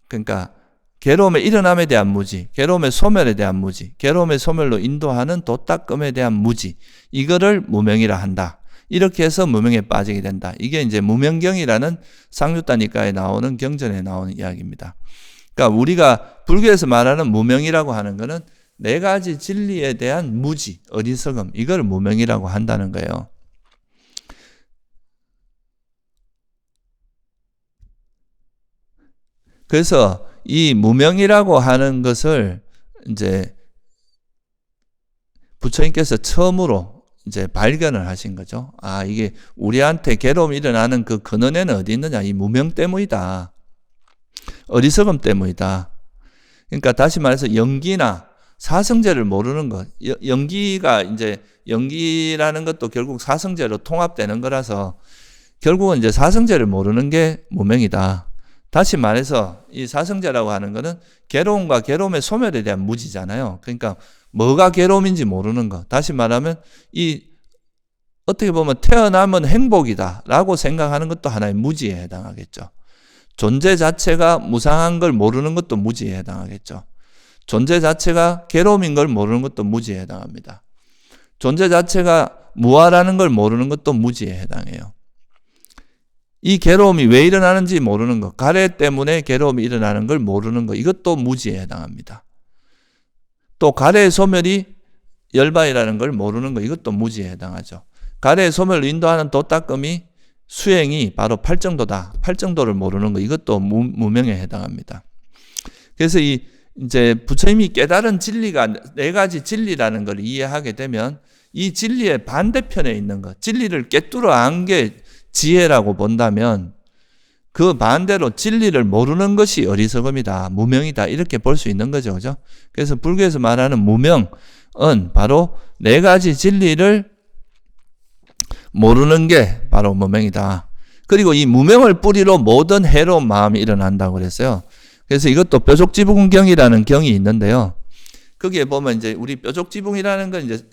그러니까 괴로움의 일어남에 대한 무지, 괴로움의 소멸에 대한 무지, 괴로움의 소멸로 인도하는 도닦음에 대한 무지, 이거를 무명이라 한다. 이렇게 해서 무명에 빠지게 된다. 이게 이제 무명경이라는 상류다니까에 나오는 경전에 나오는 이야기입니다. 그러니까 우리가 불교에서 말하는 무명이라고 하는 것은 네 가지 진리에 대한 무지, 어리석음, 이걸 무명이라고 한다는 거예요. 그래서 이 무명이라고 하는 것을 이제 부처님께서 처음으로 이제 발견을 하신 거죠. 아, 이게 우리한테 괴로움이 일어나는 그 근원에는 어디 있느냐? 이 무명 때문이다. 어리석음 때문이다. 그러니까 다시 말해서 영기나 사성제를 모르는 것. 영기가 이제 영기라는 것도 결국 사성제로 통합되는 거라서 결국은 이제 사성제를 모르는 게 무명이다. 다시 말해서 이 사성제라고 하는 거는 괴로움과 괴로움의 소멸에 대한 무지잖아요. 그러니까 뭐가 괴로움인지 모르는 거. 다시 말하면 이 어떻게 보면 태어나면 행복이다라고 생각하는 것도 하나의 무지에 해당하겠죠. 존재 자체가 무상한 걸 모르는 것도 무지에 해당하겠죠. 존재 자체가 괴로움인 걸 모르는 것도 무지에 해당합니다. 존재 자체가 무아라는 걸 모르는 것도 무지에 해당해요. 이 괴로움이 왜 일어나는지 모르는 것, 가래 때문에 괴로움이 일어나는 걸 모르는 것, 이것도 무지에 해당합니다. 또 가래의 소멸이 열반이라는 걸 모르는 것, 이것도 무지에 해당하죠. 가래의 소멸을 인도하는 도닦음이 수행이 바로 팔정도다. 팔정도를 모르는 것, 이것도 무명에 해당합니다. 그래서 이제 부처님이 깨달은 진리가 네 가지 진리라는 걸 이해하게 되면 이 진리의 반대편에 있는 것, 진리를 꿰뚫어 안 게 지혜라고 본다면 그 반대로 진리를 모르는 것이 어리석음이다, 무명이다, 이렇게 볼 수 있는 거죠. 그죠? 그래서 불교에서 말하는 무명은 바로 네 가지 진리를 모르는 게 바로 무명이다. 그리고 이 무명을 뿌리로 모든 해로운 마음이 일어난다고 그랬어요. 그래서 이것도 뾰족지붕경이라는 경이 있는데요. 거기에 보면 이제 우리 뾰족지붕이라는 건 이제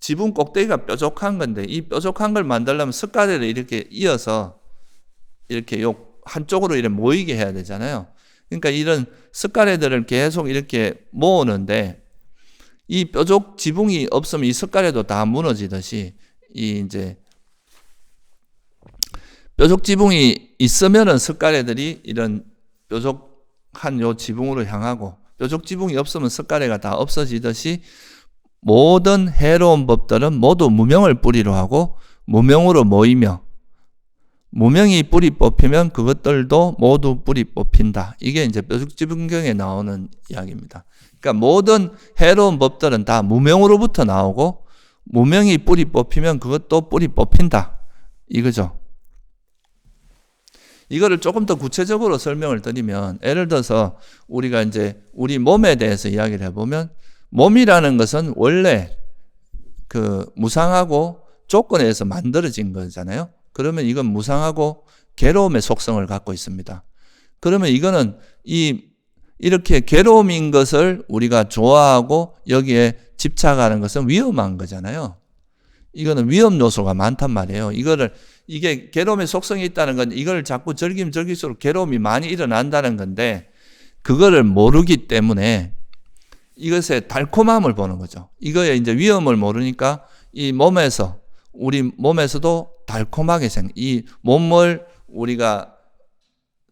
지붕 꼭대기가 뾰족한 건데 이 뾰족한 걸 만들려면 석가래를 이렇게 이어서 이렇게 한쪽으로 이렇게 모이게 해야 되잖아요. 그러니까 이런 석가래들을 계속 이렇게 모으는데 이 뾰족 지붕이 없으면 이 석가래도 다 무너지듯이 이 이제 뾰족 지붕이 있으면은 석가래들이 이런 뾰족한 요 지붕으로 향하고 뾰족 지붕이 없으면 석가래가 다 없어지듯이 모든 해로운 법들은 모두 무명을 뿌리로 하고 무명으로 모이며 무명이 뿌리 뽑히면 그것들도 모두 뿌리 뽑힌다. 이게 이제 뾰족지붕경에 나오는 이야기입니다. 그러니까 모든 해로운 법들은 다 무명으로부터 나오고 무명이 뿌리 뽑히면 그것도 뿌리 뽑힌다. 이거죠. 이거를 조금 더 구체적으로 설명을 드리면 예를 들어서 우리가 이제 우리 몸에 대해서 이야기를 해보면 몸이라는 것은 원래 그 무상하고 조건에 의해서 만들어진 거잖아요. 그러면 이건 무상하고 괴로움의 속성을 갖고 있습니다. 그러면 이거는 이렇게 괴로움인 것을 우리가 좋아하고 여기에 집착하는 것은 위험한 거잖아요. 이거는 위험 요소가 많단 말이에요. 이게 괴로움의 속성이 있다는 건 이걸 자꾸 즐기면 즐길수록 괴로움이 많이 일어난다는 건데 그거를 모르기 때문에 이것의 달콤함을 보는 거죠. 이거의 이제 위험을 모르니까 우리 몸에서도 달콤하게 이 몸을 우리가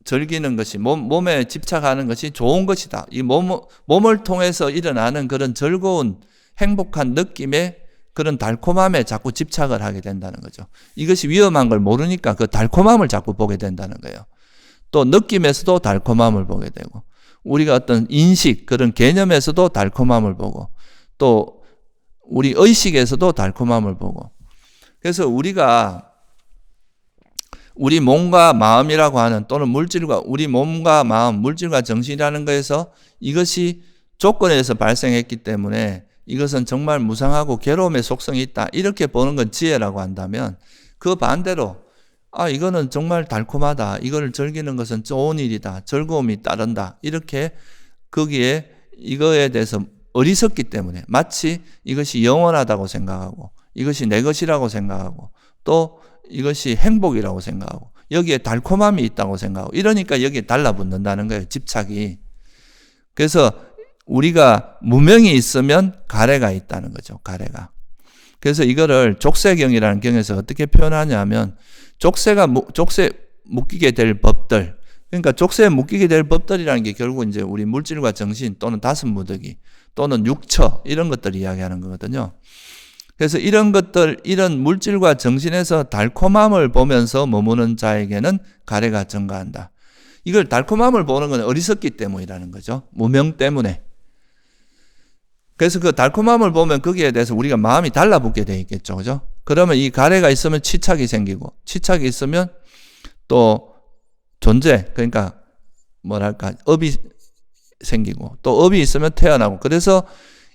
즐기는 것이 몸에 집착하는 것이 좋은 것이다. 이 몸을 통해서 일어나는 그런 즐거운 행복한 느낌의 그런 달콤함에 자꾸 집착을 하게 된다는 거죠. 이것이 위험한 걸 모르니까 그 달콤함을 자꾸 보게 된다는 거예요. 또 느낌에서도 달콤함을 보게 되고, 우리가 어떤 인식, 그런 개념에서도 달콤함을 보고, 또 우리 의식에서도 달콤함을 보고. 그래서 우리가 우리 몸과 마음이라고 하는, 또는 물질과, 우리 몸과 마음, 물질과 정신이라는 것에서 이것이 조건에서 발생했기 때문에 이것은 정말 무상하고 괴로움의 속성이 있다, 이렇게 보는 건 지혜라고 한다면, 그 반대로 이거는 정말 달콤하다, 이거를 즐기는 것은 좋은 일이다, 즐거움이 따른다, 이렇게 거기에 이거에 대해서 어리석기 때문에, 마치 이것이 영원하다고 생각하고 이것이 내 것이라고 생각하고 또 이것이 행복이라고 생각하고 여기에 달콤함이 있다고 생각하고, 이러니까 여기에 달라붙는다는 거예요, 집착이. 그래서 우리가 무명이 있으면 가래가 있다는 거죠, 가래가. 그래서 이거를 족쇄경이라는 경에서 어떻게 표현하냐면, 족쇄 묶이게 될 법들, 그러니까 족쇄에 묶이게 될 법들이라는 게 결국 이제 우리 물질과 정신, 또는 다섯 무더기, 또는 육처, 이런 것들 이야기하는 거거든요. 그래서 이런 것들, 이런 물질과 정신에서 달콤함을 보면서 머무는 자에게는 가래가 증가한다. 이걸 달콤함을 보는 건 어리석기 때문이라는 거죠, 무명 때문에. 그래서 그 달콤함을 보면 거기에 대해서 우리가 마음이 달라붙게 돼 있겠죠, 그죠? 그러면 이 가래가 있으면 치착이 생기고, 치착이 있으면 또 존재, 그러니까 뭐랄까, 업이 생기고, 또 업이 있으면 태어나고. 그래서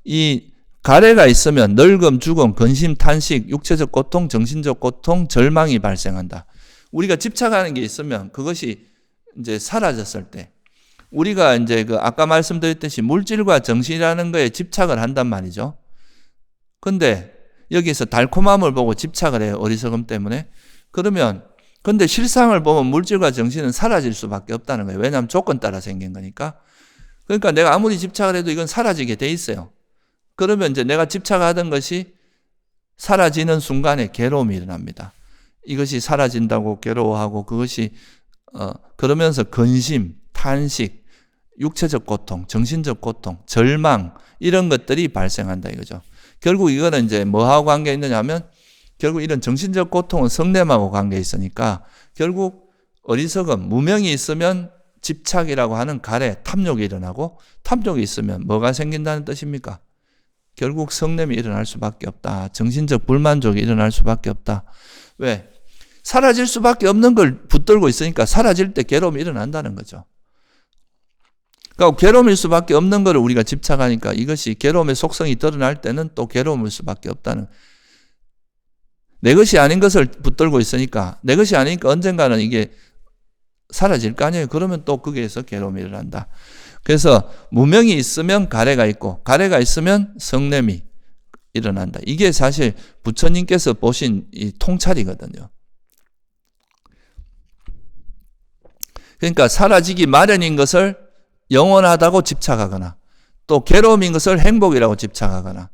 이 가래가 있으면 늙음, 죽음, 근심, 탄식, 육체적 고통, 정신적 고통, 절망이 발생한다. 우리가 집착하는 게 있으면 그것이 이제 사라졌을 때, 우리가 이제 아까 말씀드렸듯이 물질과 정신이라는 거에 집착을 한단 말이죠. 근데 여기서 달콤함을 보고 집착을 해요, 어리석음 때문에. 그러면 근데 실상을 보면 물질과 정신은 사라질 수밖에 없다는 거예요. 왜냐하면 조건 따라 생긴 거니까. 그러니까 내가 아무리 집착을 해도 이건 사라지게 돼 있어요. 그러면 이제 내가 집착하던 것이 사라지는 순간에 괴로움이 일어납니다. 이것이 사라진다고 괴로워하고, 그것이 그러면서 근심, 탄식, 육체적 고통, 정신적 고통, 절망, 이런 것들이 발생한다 이거죠. 결국 이거는 이제 뭐하고 관계 있느냐 하면, 결국 이런 정신적 고통은 성냄하고 관계 있으니까, 결국 어리석음, 무명이 있으면 집착이라고 하는 가래, 탐욕이 일어나고, 탐욕이 있으면 뭐가 생긴다는 뜻입니까? 결국 성냄이 일어날 수밖에 없다. 정신적 불만족이 일어날 수밖에 없다. 왜? 사라질 수밖에 없는 걸 붙들고 있으니까 사라질 때 괴로움이 일어난다는 거죠. 그러니까 괴로움일 수밖에 없는 걸 우리가 집착하니까 이것이 괴로움의 속성이 드러날 때는 또 괴로움일 수밖에 없다는, 내 것이 아닌 것을 붙들고 있으니까, 내 것이 아니니까 언젠가는 이게 사라질 거 아니에요. 그러면 또 거기에서 괴로움이 일어난다. 그래서 무명이 있으면 가래가 있고, 가래가 있으면 성냄이 일어난다. 이게 사실 부처님께서 보신 이 통찰이거든요. 그러니까 사라지기 마련인 것을 영원하다고 집착하거나, 또 괴로움인 것을 행복이라고 집착하거나,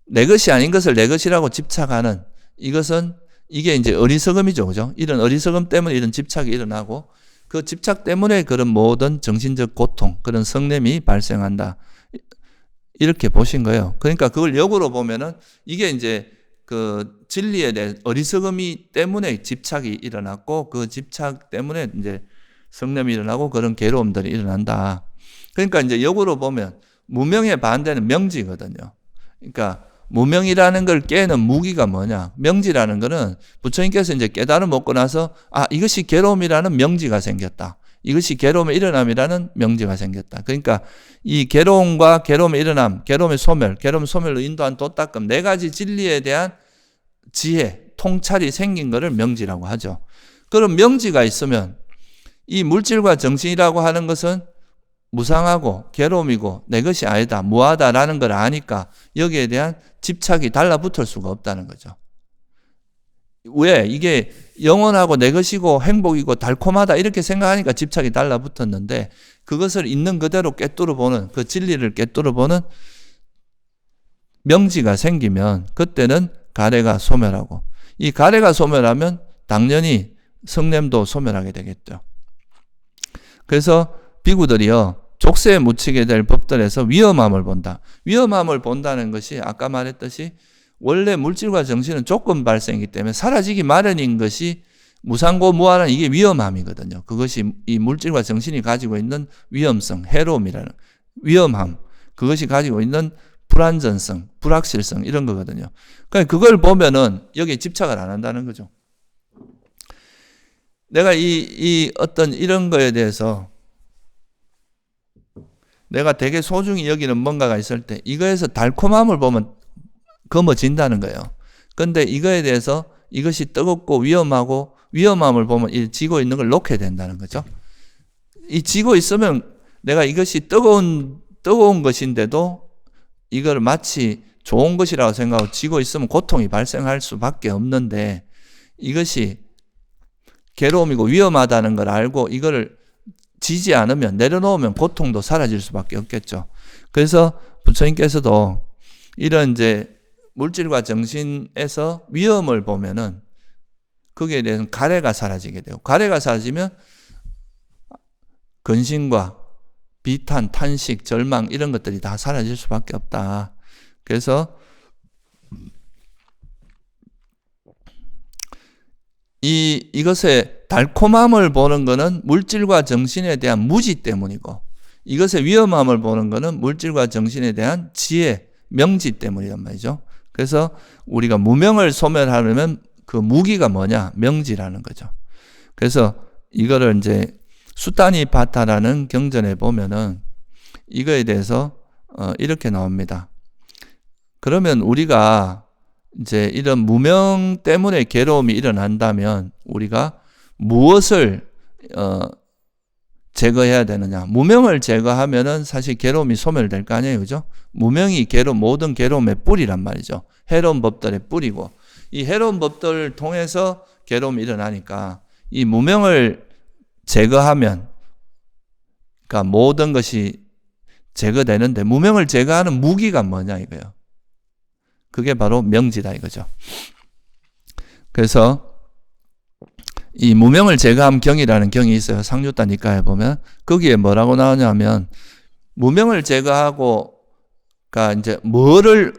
내 것이 아닌 것을 내 것이라고 집착하는, 이게 이제 어리석음이죠, 그죠? 이런 어리석음 때문에 이런 집착이 일어나고, 그 집착 때문에 그런 모든 정신적 고통, 그런 성냄이 발생한다, 이렇게 보신 거예요. 그러니까 그걸 역으로 보면은 이게 이제 그 진리에 대해 어리석음이 때문에 집착이 일어났고, 그 집착 때문에 이제 성냄이 일어나고 그런 괴로움들이 일어난다. 그러니까 이제 역으로 보면 무명의 반대는 명지거든요. 그러니까 무명이라는 걸 깨는 무기가 뭐냐? 명지라는 거는 부처님께서 이제 깨달음 먹고 나서 이것이 괴로움이라는 명지가 생겼다. 이것이 괴로움의 일어남이라는 명지가 생겼다. 그러니까 이 괴로움과 괴로움의 일어남, 괴로움의 소멸, 괴로움 소멸로 인도한 도닦음, 네 가지 진리에 대한 지혜, 통찰이 생긴 것을 명지라고 하죠. 그럼 명지가 있으면 이 물질과 정신이라고 하는 것은 무상하고 괴로움이고 내 것이 아니다, 무하다라는 걸 아니까 여기에 대한 집착이 달라붙을 수가 없다는 거죠. 왜? 이게 영원하고 내 것이고 행복이고 달콤하다 이렇게 생각하니까 집착이 달라붙었는데, 그것을 있는 그대로 꿰뚫어 보는, 그 진리를 꿰뚫어 보는 명지가 생기면 그때는 가래가 소멸하고, 이 가래가 소멸하면 당연히 성냄도 소멸하게 되겠죠. 그래서 비구들이요, 족쇄에 묻히게 될 법들에서 위험함을 본다. 위험함을 본다는 것이 아까 말했듯이 원래 물질과 정신은 조건 발생이기 때문에 사라지기 마련인 것이 무상고 무아란 이게 위험함이거든요. 그것이 이 물질과 정신이 가지고 있는 위험성, 해로움이라는 위험함, 그것이 가지고 있는 불안전성, 불확실성 이런 거거든요. 그러니까 그걸 보면은 여기에 집착을 안 한다는 거죠. 내가 이 어떤 이런 거에 대해서 내가 되게 소중히 여기는 뭔가가 있을 때 이거에서 달콤함을 보면 검어진다는 거예요. 근데 이거에 대해서 이것이 뜨겁고 위험하고 위험함을 보면 이 지고 있는 걸 놓게 된다는 거죠. 이 지고 있으면 내가 이것이 뜨거운 것인데도 이걸 마치 좋은 것이라고 생각하고 지고 있으면 고통이 발생할 수밖에 없는데 이것이 괴로움이고 위험하다는 걸 알고 이거를 지지 않으면 내려놓으면 고통도 사라질 수밖에 없겠죠. 그래서 부처님께서도 이런 이제 물질과 정신에서 위험을 보면은 거기에 대해서는 가래가 사라지게 되고 가래가 사라지면 근심과 비탄, 탄식, 절망 이런 것들이 다 사라질 수밖에 없다. 그래서 이것의 달콤함을 보는 것은 물질과 정신에 대한 무지 때문이고 이것의 위험함을 보는 것은 물질과 정신에 대한 지혜, 명지 때문이란 말이죠. 그래서 우리가 무명을 소멸하려면 그 무기가 뭐냐? 명지라는 거죠. 그래서 이거를 이제 수타니파타라는 경전에 보면은 이거에 대해서 이렇게 나옵니다. 그러면 우리가 이제 이런 무명 때문에 괴로움이 일어난다면 우리가 무엇을 제거해야 되느냐? 무명을 제거하면은 사실 괴로움이 소멸될 거 아니에요, 그죠? 무명이 모든 괴로움의 뿌리란 말이죠. 해로운 법들의 뿌리고 이 해로운 법들을 통해서 괴로움이 일어나니까 이 무명을 제거하면 그러니까 모든 것이 제거되는데 무명을 제거하는 무기가 뭐냐 이거예요. 그게 바로 명지다 이거죠. 그래서 이 무명을 제거함 경이라는 경이 있어요. 상류단 니까에 보면 거기에 뭐라고 나오냐면 무명을 제거하고 그러니까 이제 뭐를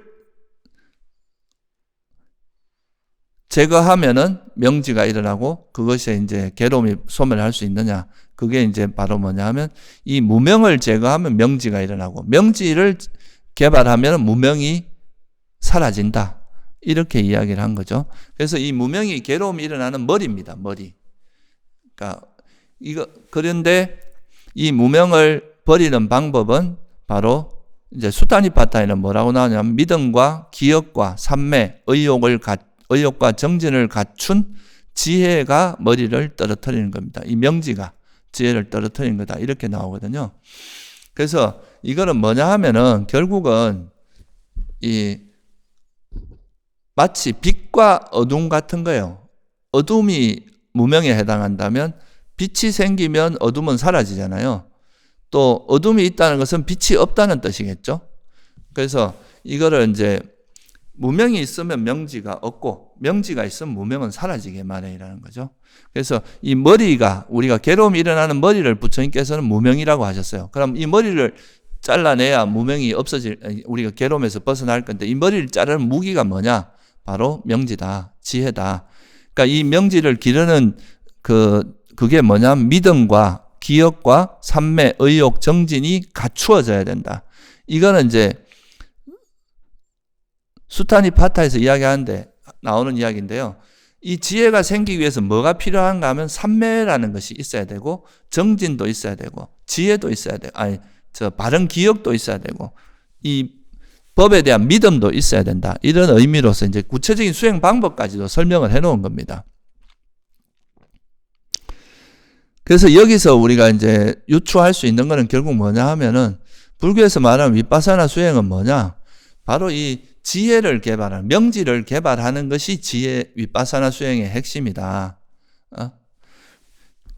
제거하면은 명지가 일어나고 그것이 이제 괴로움이 소멸할 수 있느냐. 그게 이제 바로 뭐냐 하면 이 무명을 제거하면 명지가 일어나고 명지를 개발하면 무명이 사라진다. 이렇게 이야기를 한 거죠. 그래서 이 무명이 괴로움이 일어나는 머리입니다. 머리. 그러니까 그런데 이 무명을 버리는 방법은 바로 이제 수타니파타에는 뭐라고 나오냐면 믿음과 기억과 삼매, 의욕과 정진을 갖춘 지혜가 머리를 떨어뜨리는 겁니다. 이 명지가 지혜를 떨어뜨리는 거다. 이렇게 나오거든요. 그래서 이거는 뭐냐 하면은 결국은 마치 빛과 어둠 같은 거예요. 어둠이 무명에 해당한다면 빛이 생기면 어둠은 사라지잖아요. 또 어둠이 있다는 것은 빛이 없다는 뜻이겠죠. 그래서 이거를 이제 무명이 있으면 명지가 없고 명지가 있으면 무명은 사라지게 마련이라는 거죠. 그래서 이 머리가 우리가 괴로움이 일어나는 머리를 부처님께서는 무명이라고 하셨어요. 그럼 이 머리를 잘라내야 무명이 우리가 괴로움에서 벗어날 건데 이 머리를 자르는 무기가 뭐냐? 바로 명지다, 지혜다. 그러니까 이 명지를 기르는 그게 뭐냐면 믿음과 기억과 삼매, 의욕, 정진이 갖추어져야 된다. 이거는 이제 수타니파타에서 이야기하는데 나오는 이야기인데요. 이 지혜가 생기기 위해서 뭐가 필요한가 하면 삼매라는 것이 있어야 되고 정진도 있어야 되고 지혜도 있어야 되고 바른 기억도 있어야 되고 이 법에 대한 믿음도 있어야 된다. 이런 의미로서 이제 구체적인 수행 방법까지도 설명을 해 놓은 겁니다. 그래서 여기서 우리가 이제 유추할 수 있는 거는 결국 뭐냐 하면은 불교에서 말하는 위파사나 수행은 뭐냐? 바로 이 지혜를 개발하는, 명지를 개발하는 것이 위파사나 수행의 핵심이다.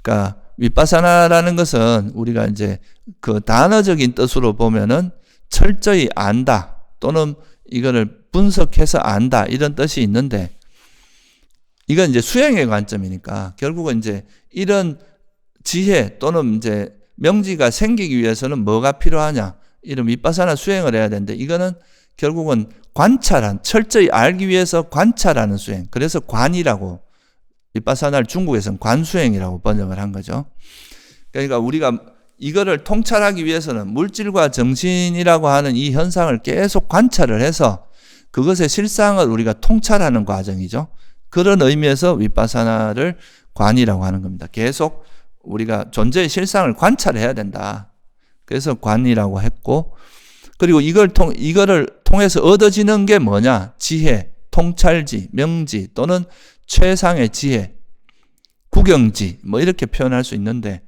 그러니까 위파사나라는 것은 우리가 이제 그 단어적인 뜻으로 보면은 철저히 안다. 또는 이거를 분석해서 안다 이런 뜻이 있는데 이건 이제 수행의 관점이니까 결국은 이제 이런 지혜 또는 이제 명지가 생기기 위해서는 뭐가 필요하냐 이런 위파사나 수행을 해야 되는데 이거는 결국은 철저히 알기 위해서 관찰하는 수행. 그래서 관이라고 윗바사나를 중국에서는 관수행이라고 번역을 한 거죠. 그러니까 우리가 이거를 통찰하기 위해서는 물질과 정신이라고 하는 이 현상을 계속 관찰을 해서 그것의 실상을 우리가 통찰하는 과정이죠. 그런 의미에서 윗바사나를 관이라고 하는 겁니다. 계속 우리가 존재의 실상을 관찰해야 된다. 그래서 관이라고 했고, 그리고 이거를 통해서 얻어지는 게 뭐냐? 지혜, 통찰지, 명지 또는 최상의 지혜, 구경지 뭐 이렇게 표현할 수 있는데,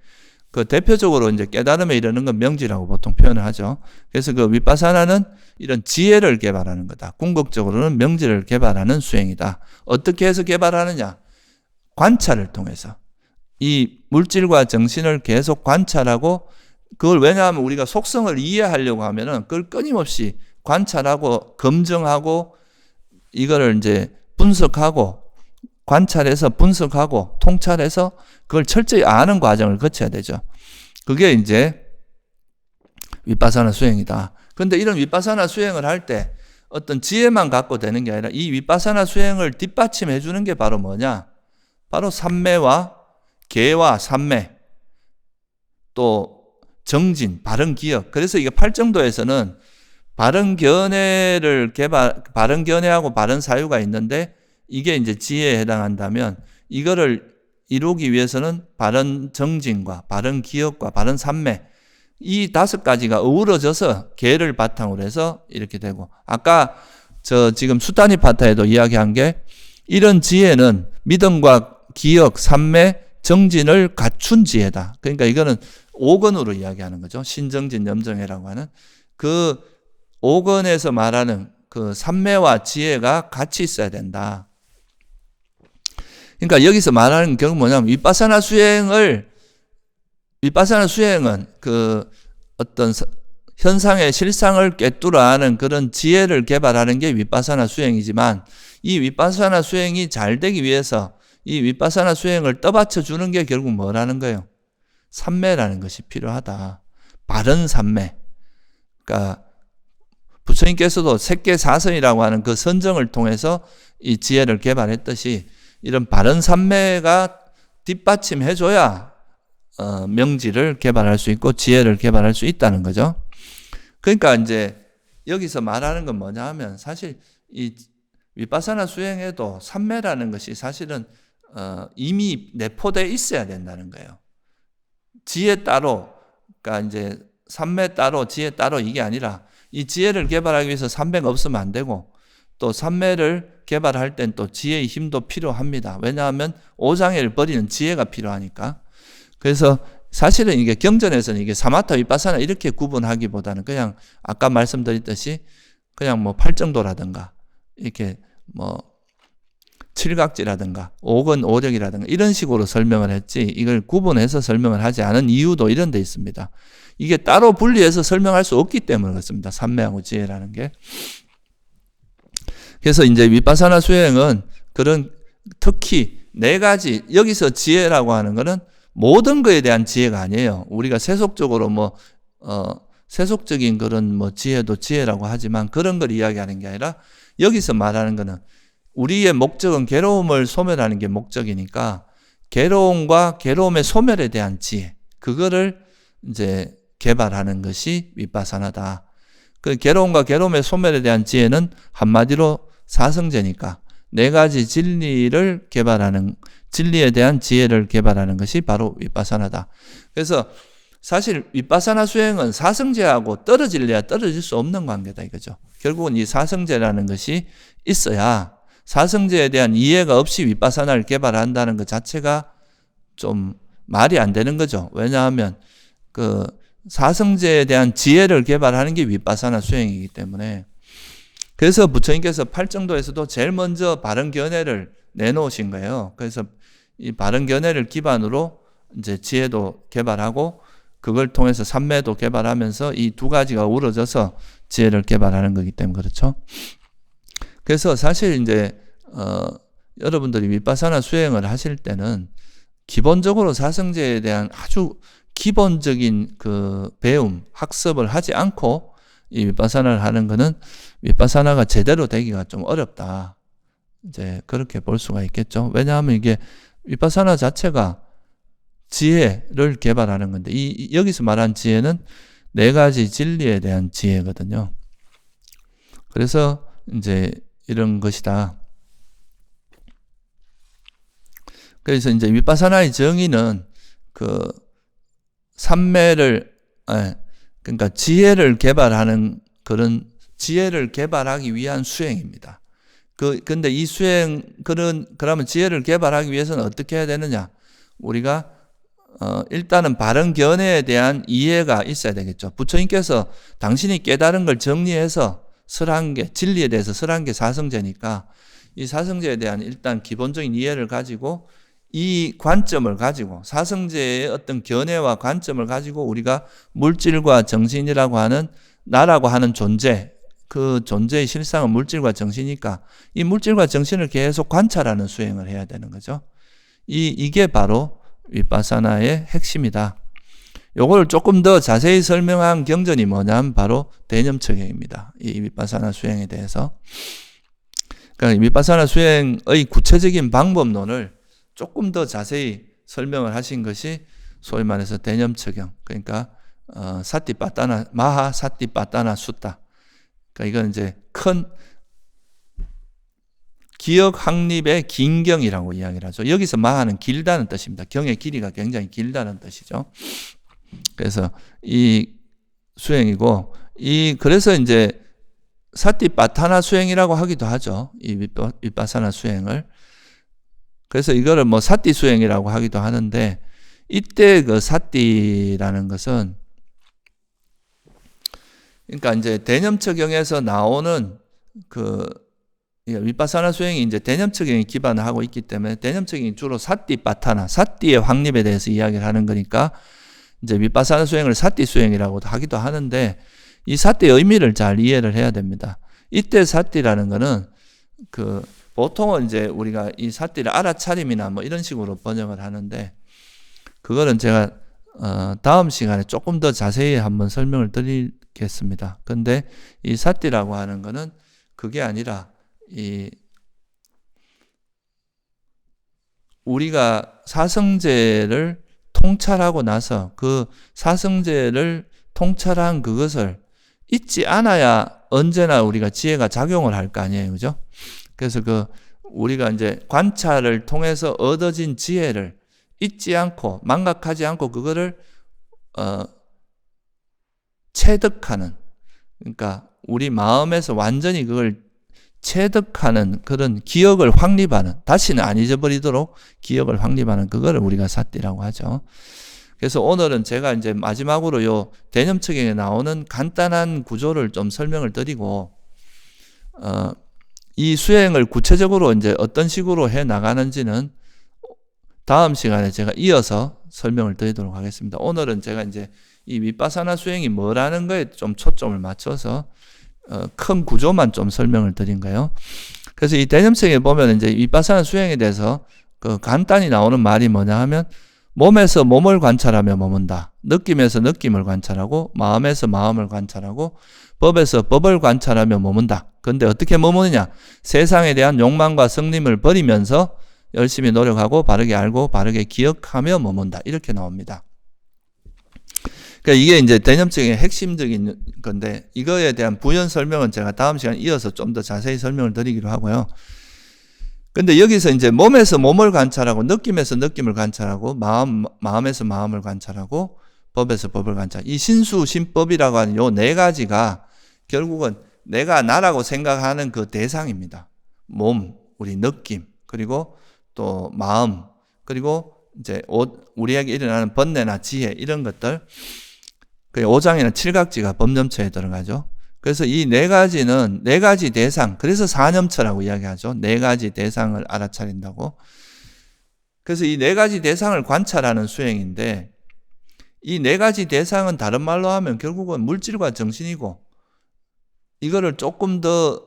그 대표적으로 이제 깨달음에 이르는 건 명지라고 보통 표현을 하죠. 그래서 그 윗바사나는 이런 지혜를 개발하는 거다. 궁극적으로는 명지를 개발하는 수행이다. 어떻게 해서 개발하느냐? 관찰을 통해서. 이 물질과 정신을 계속 관찰하고, 그걸 왜냐하면 우리가 속성을 이해하려고 하면은 그걸 끊임없이 관찰하고 검증하고 이거를 이제 분석하고 관찰해서 분석하고 통찰해서 그걸 철저히 아는 과정을 거쳐야 되죠. 그게 이제 윗바사나 수행이다. 근데 이런 윗바사나 수행을 할 때 어떤 지혜만 갖고 되는 게 아니라 이 윗바사나 수행을 뒷받침해 주는 게 바로 뭐냐? 바로 삼매와 계와 삼매, 또 정진, 바른 기억. 그래서 이게 팔정도에서는 바른 견해하고 바른 사유가 있는데 이게 이제 지혜에 해당한다면 이거를 이루기 위해서는 바른 정진과 바른 기억과 바른 삼매, 이 5가지가 어우러져서 계를 바탕으로 해서 이렇게 되고, 아까 지금 수타니파타에도 이야기한 게 이런 지혜는 믿음과 기억, 삼매, 정진을 갖춘 지혜다. 그러니까 이거는 5권으로 이야기하는 거죠. 신정진, 염정회라고 하는 그 5권에서 말하는 그 삼매와 지혜가 같이 있어야 된다. 그러니까 여기서 말하는 결국 뭐냐면 윗바사나 수행은 그 어떤 현상의 실상을 꿰뚫어 아는 그런 지혜를 개발하는 게 윗바사나 수행이지만, 이 윗바사나 수행이 잘 되기 위해서 이 윗바사나 수행을 떠받쳐 주는 게 결국 뭐라는 거예요? 삼매라는 것이 필요하다. 바른 삼매. 그러니까 부처님께서도 색계사선이라고 하는 그 선정을 통해서 이 지혜를 개발했듯이 이런 바른 삼매가 뒷받침해줘야 명지를 개발할 수 있고 지혜를 개발할 수 있다는 거죠. 그러니까 이제 여기서 말하는 건 뭐냐 하면 사실 이 윗바사나 수행에도 삼매라는 것이 사실은 이미 내포되어 있어야 된다는 거예요. 지혜 따로, 그러니까 이제 삼매 따로, 지혜 따로 이게 아니라 이 지혜를 개발하기 위해서 삼매가 없으면 안 되고 또 삼매를 개발할 땐 또 지혜의 힘도 필요합니다. 왜냐하면 오장애를 버리는 지혜가 필요하니까. 그래서 사실은 이게 경전에서는 이게 사마타 윗바사나 이렇게 구분하기보다는 그냥 아까 말씀드렸듯이 그냥 뭐 팔정도라든가 이렇게 뭐 칠각지라든가 오건 오력이라든가 이런 식으로 설명을 했지, 이걸 구분해서 설명을 하지 않은 이유도 이런 데 있습니다. 이게 따로 분리해서 설명할 수 없기 때문에 그렇습니다. 삼매하고 지혜라는 게. 그래서 이제 윗바사나 수행은 그런 특히 4가지, 여기서 지혜라고 하는 거는 모든 거에 대한 지혜가 아니에요. 우리가 세속적으로 세속적인 그런 지혜도 지혜라고 하지만 그런 걸 이야기하는 게 아니라 여기서 말하는 거는 우리의 목적은 괴로움을 소멸하는 게 목적이니까 괴로움과 괴로움의 소멸에 대한 지혜, 그거를 이제 개발하는 것이 윗바사나다. 그 괴로움과 괴로움의 소멸에 대한 지혜는 한마디로 사성제니까 4가지 진리를 개발하는, 진리에 대한 지혜를 개발하는 것이 바로 윗바사나다. 그래서 사실 윗바사나 수행은 사성제하고 떨어질래야 떨어질 수 없는 관계다 이거죠. 결국은 이 사성제라는 것이 있어야, 사성제에 대한 이해가 없이 윗바사나를 개발한다는 것 자체가 좀 말이 안 되는 거죠. 왜냐하면 그 사성제에 대한 지혜를 개발하는 게 윗바사나 수행이기 때문에. 그래서 부처님께서 팔정도에서도 제일 먼저 바른 견해를 내놓으신 거예요. 그래서 이 바른 견해를 기반으로 이제 지혜도 개발하고 그걸 통해서 삼매도 개발하면서 이 2가지가 우러져서 지혜를 개발하는 거기 때문에 그렇죠. 그래서 사실 이제 여러분들이 윗바사나 수행을 하실 때는 기본적으로 사성제에 대한 아주 기본적인 그 배움, 학습을 하지 않고 이 윗바사나를 하는 거는 윗바사나가 제대로 되기가 좀 어렵다. 이제 그렇게 볼 수가 있겠죠. 왜냐하면 이게 윗바사나 자체가 지혜를 개발하는 건데, 여기서 말한 지혜는 네 가지 진리에 대한 지혜거든요. 그래서 이제 이런 것이다. 그래서 이제 윗바사나의 정의는 그 삼매를, 그러니까 지혜를 개발하는 그런 지혜를 개발하기 위한 수행입니다. 근데 이 그러면 지혜를 개발하기 위해서는 어떻게 해야 되느냐? 우리가, 일단은 바른 견해에 대한 이해가 있어야 되겠죠. 부처님께서 당신이 깨달은 걸 정리해서 설한 게, 진리에 대해서 설한 게 사성제니까, 이 사성제에 대한 일단 기본적인 이해를 가지고, 이 관점을 가지고, 사성제의 어떤 견해와 관점을 가지고 우리가 물질과 정신이라고 하는, 나라고 하는 존재, 그 존재의 실상은 물질과 정신이니까 이 물질과 정신을 계속 관찰하는 수행을 해야 되는 거죠. 이게 바로 윗바사나의 핵심이다. 요걸 조금 더 자세히 설명한 경전이 뭐냐면 바로 대념척경입니다. 이 윗바사나 수행에 대해서. 그러니까 윗바사나 수행의 구체적인 방법론을 조금 더 자세히 설명을 하신 것이 소위 말해서 대념척경. 그러니까 사티빠따나, 마하 사티빠따나 숫다. 그러니까 이건 이제 큰 기억 확립의 긴경이라고 이야기를 하죠. 여기서 마하는 길다는 뜻입니다. 경의 길이가 굉장히 길다는 뜻이죠. 그래서 이 수행이고, 그래서 이제 사티빠타나 수행이라고 하기도 하죠. 이 윗바사나 수행을. 그래서 이거를 뭐 사티 수행이라고 하기도 하는데, 이때 그 사티라는 것은, 그러니까 이제 대념척경에서 나오는 윗바사나 수행이 이제 대념척경에 기반을 하고 있기 때문에 대념척경이 주로 사티빠타나, 사티의 확립에 대해서 이야기를 하는 거니까 이제 윗바사나 수행을 사티 수행이라고도 하기도 하는데, 이 사티의 의미를 잘 이해를 해야 됩니다. 이때 사티라는 거는 보통은 이제 우리가 이 사티를 알아차림이나 뭐 이런 식으로 번역을 하는데, 그거는 제가 다음 시간에 조금 더 자세히 한번 설명을 드리겠습니다. 근데 이 사티라고 하는 거는 그게 아니라 우리가 사성제를 통찰하고 나서 그 사성제를 통찰한 그것을 잊지 않아야 언제나 우리가 지혜가 작용을 할 거 아니에요. 그죠? 그래서 우리가 이제 관찰을 통해서 얻어진 지혜를 잊지 않고 망각하지 않고 그거를 체득하는, 그러니까 우리 마음에서 완전히 그걸 체득하는 그런 기억을 확립하는, 다시는 안 잊어버리도록 기억을 확립하는 그거를 우리가 사티라고 하죠. 그래서 오늘은 제가 이제 마지막으로 요 대념척경에 나오는 간단한 구조를 좀 설명을 드리고, 이 수행을 구체적으로 이제 어떤 식으로 해 나가는지는 다음 시간에 제가 이어서 설명을 드리도록 하겠습니다. 오늘은 제가 이제 이 윗바사나 수행이 뭐라는 거에 좀 초점을 맞춰서 큰 구조만 좀 설명을 드린 거예요. 그래서 이 대념척경에 보면 이제 윗바사나 수행에 대해서 간단히 나오는 말이 뭐냐 하면, 몸에서 몸을 관찰하며 머문다. 느낌에서 느낌을 관찰하고, 마음에서 마음을 관찰하고, 법에서 법을 관찰하며 머문다. 그런데 어떻게 머무느냐? 세상에 대한 욕망과 성림을 버리면서 열심히 노력하고 바르게 알고 바르게 기억하며 머문다. 이렇게 나옵니다. 그러니까 이게 이제 대념척경의 핵심적인 건데, 이거에 대한 부연 설명은 제가 다음 시간에 이어서 좀 더 자세히 설명을 드리기로 하고요. 근데 여기서 이제 몸에서 몸을 관찰하고, 느낌에서 느낌을 관찰하고, 마음에서 마음을 관찰하고, 법에서 법을 관찰. 이 신수신법이라고 하는 요 네 가지가 결국은 내가 나라고 생각하는 그 대상입니다. 몸, 우리 느낌, 그리고 또 마음, 그리고 이제 우리에게 일어나는 번뇌나 지혜, 이런 것들. 오장에는 칠각지가 법념처에 들어가죠. 그래서 이 네 가지는 네 가지 대상, 그래서 사념처라고 이야기하죠. 네 가지 대상을 알아차린다고. 그래서 이 네 가지 대상을 관찰하는 수행인데, 이 네 가지 대상은 다른 말로 하면 결국은 물질과 정신이고, 이거를 조금 더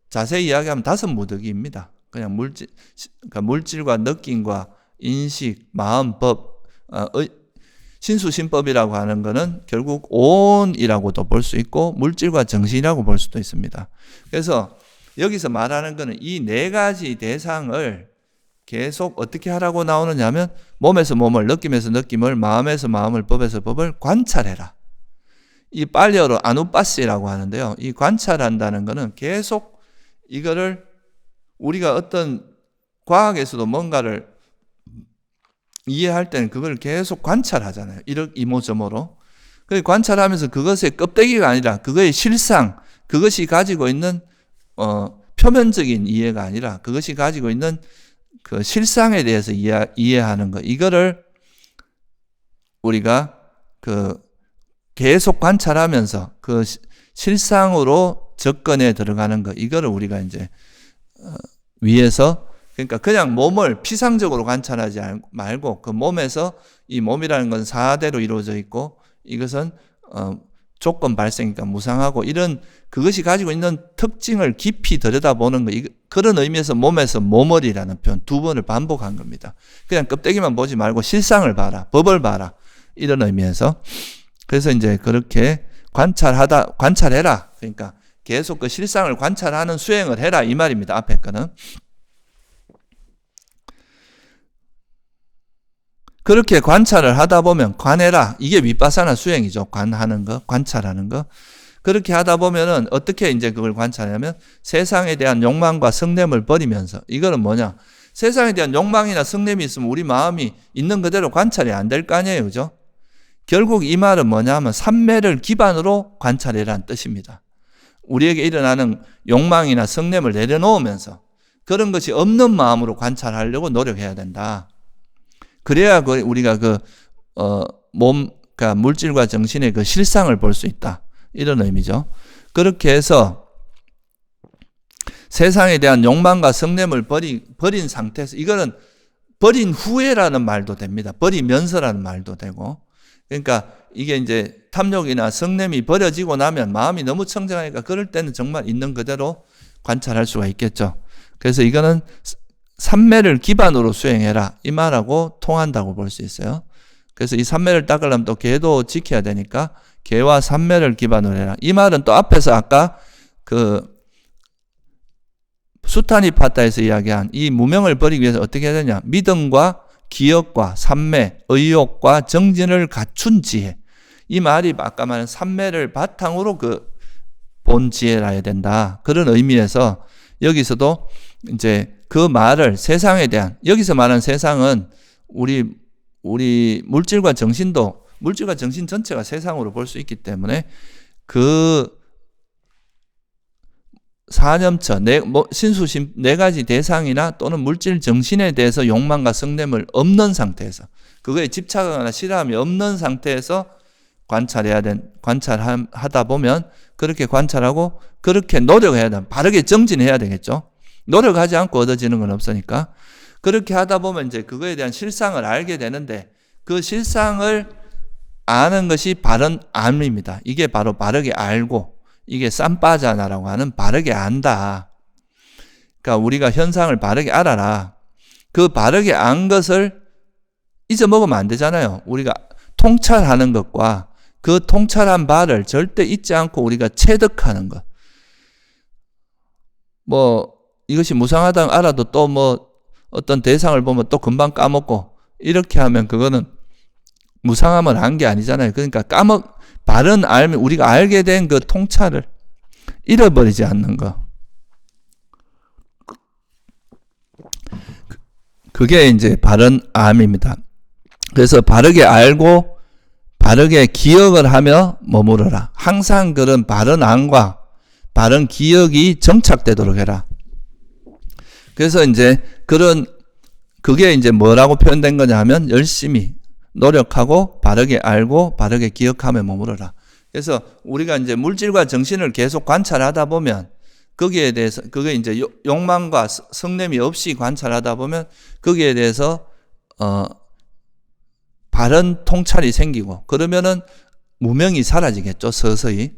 자세히 이야기하면 다섯 무더기입니다. 그냥 그러니까 물질과 느낌과 인식, 마음, 법, 신수신법이라고 하는 것은 결국 온이라고도 볼 수 있고, 물질과 정신이라고 볼 수도 있습니다. 그래서 여기서 말하는 것은 이 네 가지 대상을 계속 어떻게 하라고 나오느냐 하면 몸에서 몸을, 느낌에서 느낌을, 마음에서 마음을, 법에서 법을 관찰해라. 이 빨리어로 아누빠시라고 하는데요. 이 관찰한다는 것은 계속 이거를 우리가 어떤 과학에서도 뭔가를 이해할 때는 그걸 계속 관찰하잖아요. 이모저모로. 관찰하면서 그것의 껍데기가 아니라 그거의 실상, 그것이 가지고 있는 표면적인 이해가 아니라 그것이 가지고 있는 그 실상에 대해서 이해하는 것. 이거를 우리가 계속 관찰하면서 그 실상으로 접근에 들어가는 것. 이거를 우리가 이제 위에서 그러니까 그냥 몸을 피상적으로 관찰하지 말고 그 몸에서 이 몸이라는 건 4대로 이루어져 있고 이것은 조건 발생이니까 무상하고 이런 그것이 가지고 있는 특징을 깊이 들여다보는 거. 그런 의미에서 몸에서 몸을이라는 표현 2번을 반복한 겁니다. 그냥 껍데기만 보지 말고 실상을 봐라. 법을 봐라. 이런 의미에서. 그래서 이제 그렇게 관찰해라. 그러니까 계속 그 실상을 관찰하는 수행을 해라. 이 말입니다. 앞에 거는. 그렇게 관찰을 하다 보면 관해라. 이게 윗바사나 수행이죠. 관하는 거, 관찰하는 거. 그렇게 하다 보면은 어떻게 이제 그걸 관찰하냐면 세상에 대한 욕망과 성냄을 버리면서 이거는 뭐냐? 세상에 대한 욕망이나 성냄이 있으면 우리 마음이 있는 그대로 관찰이 안 될 거 아니에요. 그죠? 결국 이 말은 뭐냐 하면 삼매를 기반으로 관찰해라는 뜻입니다. 우리에게 일어나는 욕망이나 성냄을 내려놓으면서 그런 것이 없는 마음으로 관찰하려고 노력해야 된다. 그래야 우리가 그러니까 물질과 정신의 그 실상을 볼 수 있다. 이런 의미죠. 그렇게 해서 세상에 대한 욕망과 성냄을 버린 상태에서 이거는 버린 후에라는 말도 됩니다. 버리면서라는 말도 되고. 그러니까 이게 이제 탐욕이나 성냄이 버려지고 나면 마음이 너무 청정하니까 그럴 때는 정말 있는 그대로 관찰할 수가 있겠죠. 그래서 이거는 삼매를 기반으로 수행해라. 이 말하고 통한다고 볼 수 있어요. 그래서 이 삼매를 닦으려면 또 계도 지켜야 되니까 계와 삼매를 기반으로 해라. 이 말은 또 앞에서 아까 수타니파타에서 이야기한 이 무명을 버리기 위해서 어떻게 해야 되냐. 믿음과 기억과 삼매, 의욕과 정진을 갖춘 지혜. 이 말이 아까 말한 삼매를 바탕으로 본 지혜라 해야 된다. 그런 의미에서 여기서도 이제 그 말을 세상에 대한 여기서 말하는 세상은 우리 물질과 정신 전체가 세상으로 볼 수 있기 때문에 그 사념처, 신수심 네 가지 대상이나 또는 물질 정신에 대해서 욕망과 성냄을 없는 상태에서 그거에 집착하거나 싫어함이 없는 상태에서 관찰하다 보면 그렇게 관찰하고 그렇게 노력해야 된다. 바르게 정진해야 되겠죠. 노력하지 않고 얻어지는 건 없으니까. 그렇게 하다 보면 이제 그거에 대한 실상을 알게 되는데 그 실상을 아는 것이 바른 암입니다. 이게 바로 바르게 알고 이게 쌈빠자나라고 하는 바르게 안다. 그러니까 우리가 현상을 바르게 알아라. 그 바르게 안 것을 잊어먹으면 안 되잖아요. 우리가 통찰하는 것과 그 통찰한 바를 절대 잊지 않고 우리가 체득하는 것. 이것이 무상하다는 알아도 또 어떤 대상을 보면 또 금방 까먹고 이렇게 하면 그거는 무상함을 안 게 아니잖아요. 그러니까 바른 알면 우리가 알게 된 그 통찰을 잃어버리지 않는 거. 그게 이제 바른 암입니다. 그래서 바르게 알고 바르게 기억을 하며 머무르라. 항상 그런 바른 암과 바른 기억이 정착되도록 해라. 그래서 이제 그게 이제 뭐라고 표현된 거냐 하면 열심히 노력하고 바르게 알고 바르게 기억하며 머무르라. 그래서 우리가 이제 물질과 정신을 계속 관찰하다 보면 거기에 대해서 그게 이제 욕망과 성냄이 없이 관찰하다 보면 거기에 대해서 바른 통찰이 생기고 그러면은 무명이 사라지겠죠. 서서히.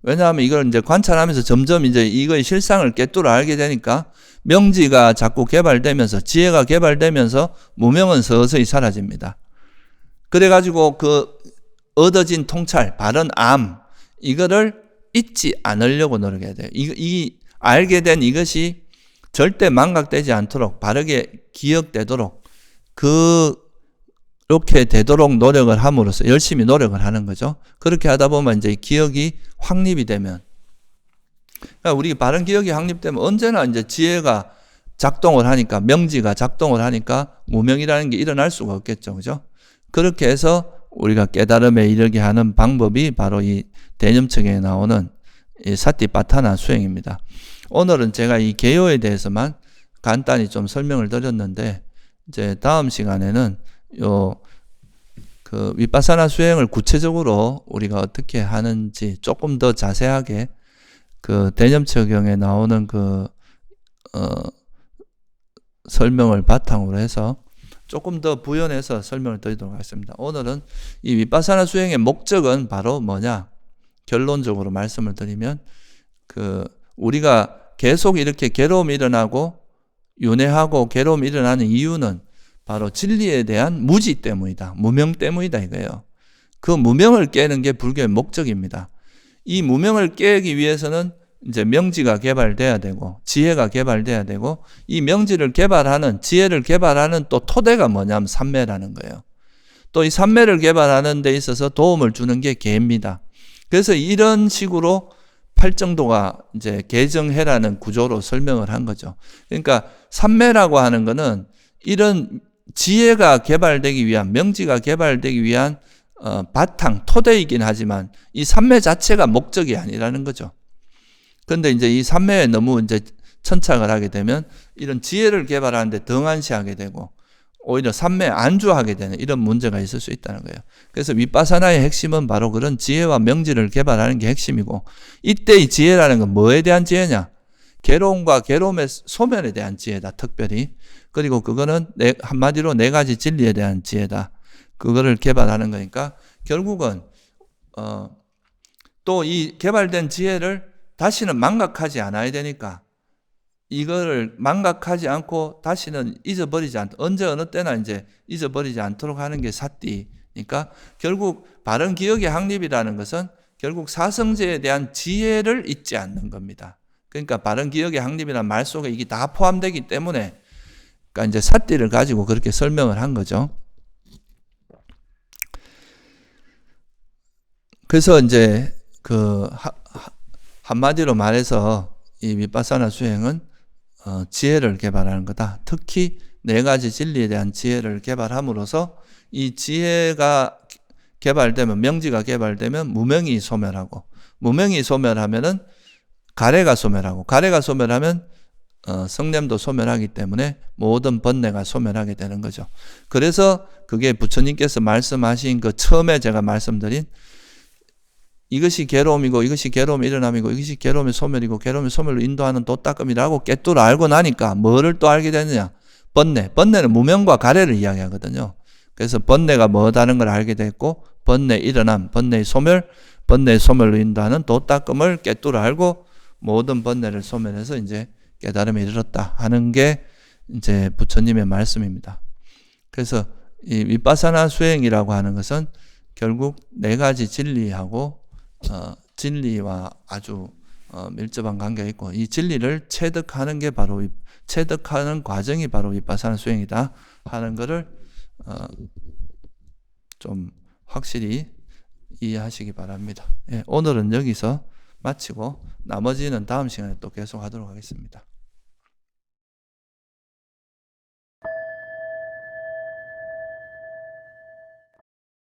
왜냐하면 이걸 이제 관찰하면서 점점 이제 이거의 실상을 꿰뚫어 알게 되니까 명지가 자꾸 개발되면서 지혜가 개발되면서 무명은 서서히 사라집니다. 그래가지고 얻어진 통찰, 바른 암, 이거를 잊지 않으려고 노력해야 돼요. 알게 된 이것이 절대 망각되지 않도록 바르게 기억되도록 그렇게 되도록 노력을 함으로써 열심히 노력을 하는 거죠. 그렇게 하다 보면 이제 기억이 확립이 되면, 그러니까 우리 바른 기억이 확립되면 언제나 이제 지혜가 작동을 하니까, 명지가 작동을 하니까 무명이라는 게 일어날 수가 없겠죠. 그죠? 그렇게 해서 우리가 깨달음에 이르게 하는 방법이 바로 이 대념측에 나오는 이 사티파타나 수행입니다. 오늘은 제가 이 개요에 대해서만 간단히 좀 설명을 드렸는데, 이제 다음 시간에는 그 위파사나 수행을 구체적으로 우리가 어떻게 하는지 조금 더 자세하게 그 대념측경에 나오는 설명을 바탕으로 해서 조금 더 부연해서 설명을 드리도록 하겠습니다. 오늘은 이 위파사나 수행의 목적은 바로 뭐냐? 결론적으로 말씀을 드리면, 우리가 계속 이렇게 괴로움이 일어나고 윤회하고 괴로움이 일어나는 이유는 바로 진리에 대한 무지 때문이다. 무명 때문이다 이거예요. 그 무명을 깨는 게 불교의 목적입니다. 이 무명을 깨기 위해서는 이제 명지가 개발돼야 되고 지혜가 개발돼야 되고, 이 명지를 개발하는, 지혜를 개발하는 또 토대가 뭐냐면 삼매라는 거예요. 또 이 삼매를 개발하는 데 있어서 도움을 주는 게 계입니다. 그래서 이런 식으로 팔정도가 이제 개정해라는 구조로 설명을 한 거죠. 그러니까 삼매라고 하는 거는 이런 지혜가 개발되기 위한, 명지가 개발되기 위한 바탕, 토대이긴 하지만 이 삼매 자체가 목적이 아니라는 거죠. 그런데 이제 이 삼매에 너무 이제 천착을 하게 되면 이런 지혜를 개발하는데 등한시하게 되고 오히려 삼매에 안주하게 되는 이런 문제가 있을 수 있다는 거예요. 그래서 위파사나의 핵심은 바로 그런 지혜와 명지를 개발하는 게 핵심이고, 이때의 지혜라는 건 뭐에 대한 지혜냐? 괴로움과 괴로움의 소멸에 대한 지혜다, 특별히. 그리고 그거는 한마디로 네 가지 진리에 대한 지혜다. 그거를 개발하는 거니까 결국은 또 이 개발된 지혜를 다시는 망각하지 않아야 되니까, 이거를 망각하지 않고 다시는 잊어버리지 않도록, 언제 어느 때나 이제 잊어버리지 않도록 하는 게 사띠니까, 결국 바른 기억의 확립이라는 것은 결국 사성제에 대한 지혜를 잊지 않는 겁니다. 그러니까 바른 기억의 확립이라는 말 속에 이게 다 포함되기 때문에, 그러니까 이제 사띠를 가지고 그렇게 설명을 한 거죠. 그래서 이제 한마디로 말해서 이 위파사나 수행은 지혜를 개발하는 거다. 특히 네 가지 진리에 대한 지혜를 개발함으로써 이 지혜가 개발되면, 명지가 개발되면 무명이 소멸하고, 무명이 소멸하면은 가래가 소멸하고, 가래가 소멸하면 성냄도 소멸하기 때문에 모든 번뇌가 소멸하게 되는 거죠. 그래서 그게 부처님께서 말씀하신 그 처음에 제가 말씀드린 이것이 괴로움이고 이것이 괴로움의 일어남이고 이것이 괴로움의 소멸이고 괴로움의 소멸로 인도하는 도닦음이라고 깨뚫어 알고 나니까 뭐를 또 알게 되느냐? 번뇌. 번뇌는 무명과 가래를 이야기하거든요. 그래서 번뇌가 뭐다는 걸 알게 됐고, 번뇌 일어남, 번뇌의 소멸, 번뇌의 소멸로 인도하는 도닦음을 깨뚫어 알고 모든 번뇌를 소멸해서 이제 깨달음에 이르렀다 하는 게 이제 부처님의 말씀입니다. 그래서 이 위파사나 수행이라고 하는 것은 결국 네 가지 진리하고 진리와 아주 밀접한 관계가 있고, 이 진리를 체득하는 게 바로 체득하는 과정이 바로 위파사나 수행이다 하는 것을 좀 확실히 이해하시기 바랍니다. 예, 오늘은 여기서 마치고 나머지는 다음 시간에 또 계속 하도록 하겠습니다.